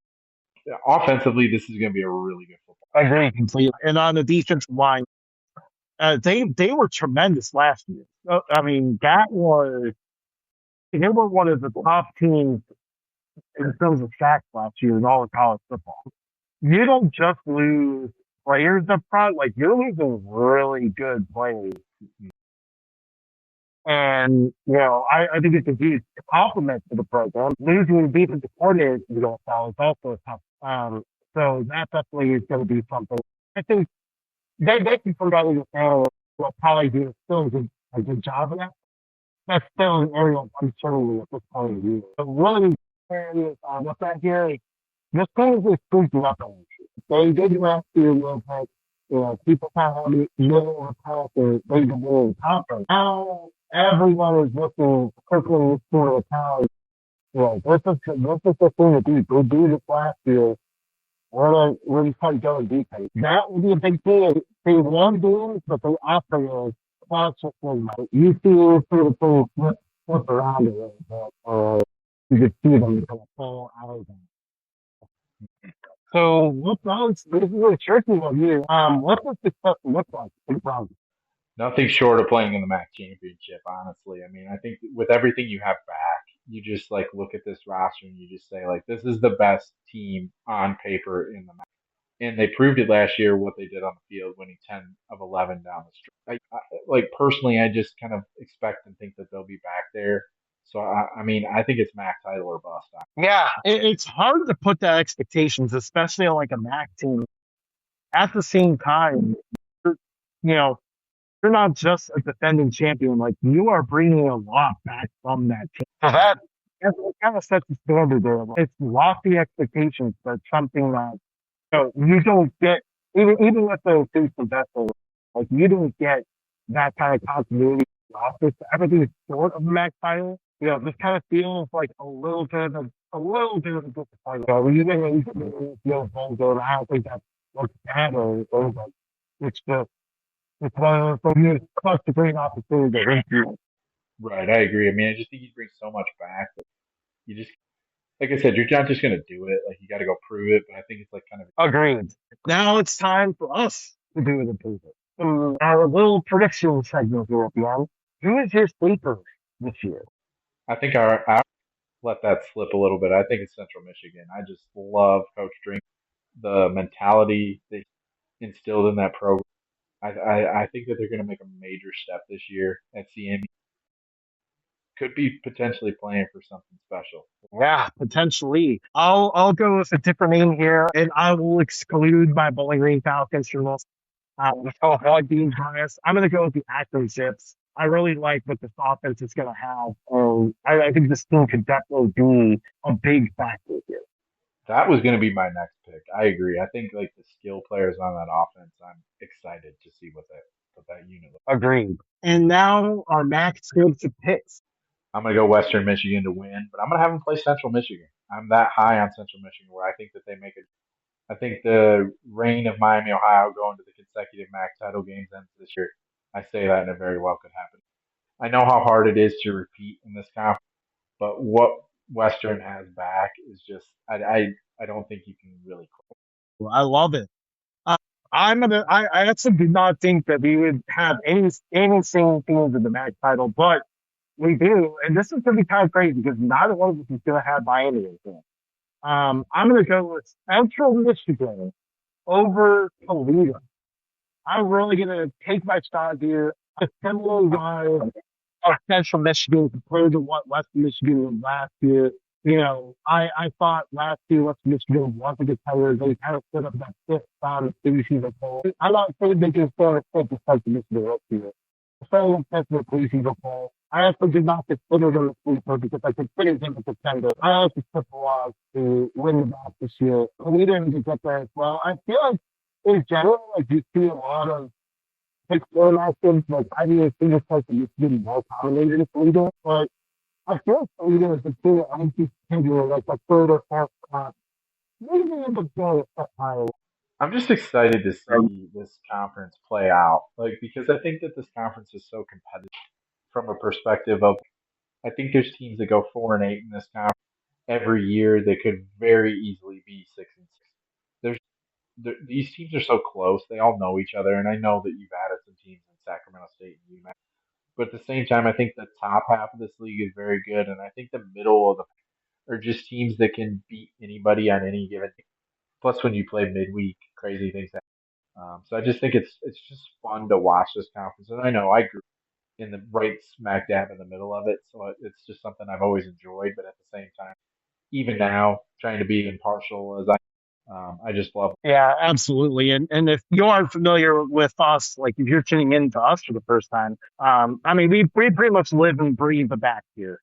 offensively, this is going to be a really good football. I agree completely. And on the defensive line, they were tremendous last year. I mean, they were one of the top teams in terms of sacks last year in all of college football. You don't just lose players up front, like you're losing really good players. And, I think it's a huge compliment to the program. Losing the defensive coordinator to the NFL is also tough. So that definitely is going to be something. I think they can come out of the NFL will probably do still a good job of that. That's still an area of uncertainty at this point of view. But really, what's that here? This thing is just spooky up on they did last year with like, people kind of have middle of the pack or they did in conference. Now everyone is looking quickly for the town. This is the thing to do. They do this last year. We're trying to go in defense. That would be a big thing. They won games, but they also is constantly you see sort of things flip around a little bit, or you could see them kind of fall out of them. So what's else? This is a tricky one here. What does success look like in France? Nothing short of playing in the MAC championship, honestly. I mean, I think with everything you have back, you just like look at this roster and you just say like, this is the best team on paper in the MAC. And they proved it last year what they did on the field, winning 10 of 11 down the stretch. Like personally, I just kind of expect and think that they'll be back there. So I mean, I think it's MAC title or bust. Yeah, it's hard to put that expectations, especially on like a MAC team. At the same time, you're, you know, you're not just a defending champion. Like you are bringing a lot back from that team. So that kind of sets the standard there. It's lofty expectations, but something that you don't get even with the two vessels. Like you don't get that kind of continuity in the office. Everything is short of the MAC title. This kind of feels like a little bit of a disappointment. We didn't really feel good. I don't think that looks bad or but it's just it's one of those things. It's such a great opportunity to hit you. Right, I agree. I mean, I just think he brings so much back that you just, like I said, you're not just gonna do it. Like you got to go prove it. But I think it's like kind of. Agreed. Now it's time for us to do the paper. Our little prediction segment here at the end. Who is your sleeper this year? I think I let that slip a little bit. I think it's Central Michigan. I just love Coach Drink, the mentality they instilled in that program. I think that they're going to make a major step this year at CME. Could be potentially playing for something special. Yeah, potentially. I'll go with a different name here, and I will exclude my Bowling Green Falcons from this. So avoid being biased. I'm going to go with the Akron Zips. I really like what this offense is going to have. I think this team could definitely be a big factor here. That was going to be my next pick. I agree. I think like the skill players on that offense, I'm excited to see what that unit looks. Agreed. And now our max goes to picks. I'm going to go Western Michigan to win, but I'm going to have them play Central Michigan. I'm that high on Central Michigan where I think that they make it. I think the reign of Miami, Ohio going to the consecutive MAC title games ends this year. I say that and it very well could happen. I know how hard it is to repeat in this conference, but what Western has back is just I don't think you can really. I love it. Uh, I actually did not think that we would have any single teams in the MAC title, but we do. And this is going to be kind of crazy because neither one of us is going to have Miami in it. I'm going to go with Central Michigan over Toledo. I'm really going to take my shot here. A similar guy of Central Michigan compared to what Western Michigan was last year. I thought last year Western Michigan was a competitor. They kind of stood up that fifth spot of the season poll. I'm not saying they can still take the Central Michigan this year. Saying that's the preseason poll. I also did not consider them a sleeper because I considered them a contender. I also took the loss to win the back this year. We didn't get there as well. I feel like in general, like you see a lot of pick four matchups, like I didn't think it's like the Michigan more dominated in Toledo, but I feel like Toledo is the team that I keep thinking like the third or fourth spot. Maybe in the game at higher. I'm just excited to see this conference play out, like because I think that this conference is so competitive from a perspective of I think there's teams that go 4-8 in this conference every year that could very easily be 6-6. There's these teams are so close; they all know each other, and I know that you've added some teams in Sacramento State and UMass, but at the same time, I think the top half of this league is very good, and I think the middle of the are just teams that can beat anybody on any given. Plus, when you play midweek, crazy things happen. So I just think it's just fun to watch this conference, and I know I grew in the right smack dab in the middle of it, so it's just something I've always enjoyed. But at the same time, even now, trying to be impartial as I just love. Yeah, absolutely. And if you aren't familiar with us, like if you're tuning in to us for the first time, I mean, we pretty much live and breathe the MAC here.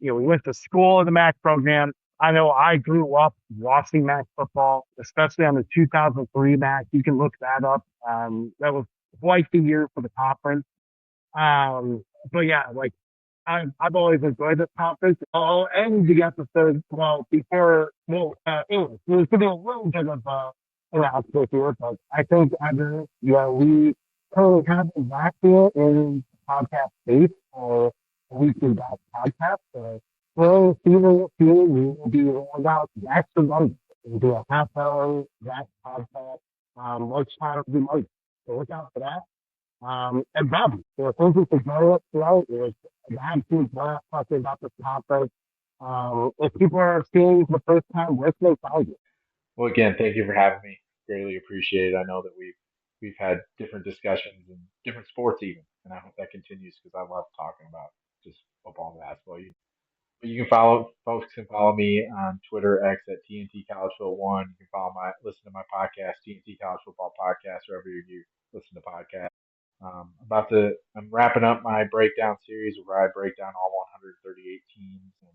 We went to school in the MAC program. I know I grew up watching MAC football, especially on the 2003 MAC. You can look that up. That was quite the year for the conference. But yeah, like I've always enjoyed this conference. Oh, and the episode, well, before, well, anyway, there's going to be a little bit of, announcement here, but I think either, we currently have a back here in podcast space or a weekly back podcast. So, we'll see what we will be rolling out next month. We'll do a half hour back podcast, lunchtime every month. So look out for that. And Bob, thank you for joining us tonight. It was an absolute blast talking about this topic. If people are seeing the first time, where can they find you? Well, again, thank you for having me. Greatly appreciate it. I know that we've had different discussions and different sports even, and I hope that continues because I love talking about just football and basketball. But you can follow folks can follow me on Twitter X at TNT College Football One. You can follow my listen to my podcast TNT College Football Podcast wherever you listen to podcasts. I'm wrapping up my breakdown series where I break down all 138 teams, and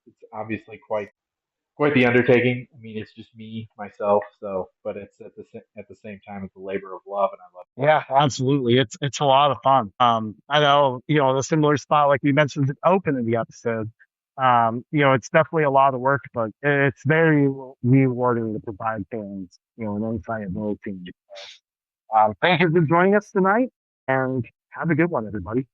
it's obviously quite the undertaking. I mean, it's just me myself, so but it's at the same time it's a labor of love, and I love. Yeah, absolutely. It's a lot of fun. I know, the similar spot like we mentioned open in the episode. It's definitely a lot of work, but it's very rewarding to provide fans, an insight of those teams. Thank you for joining us tonight and have a good one, everybody.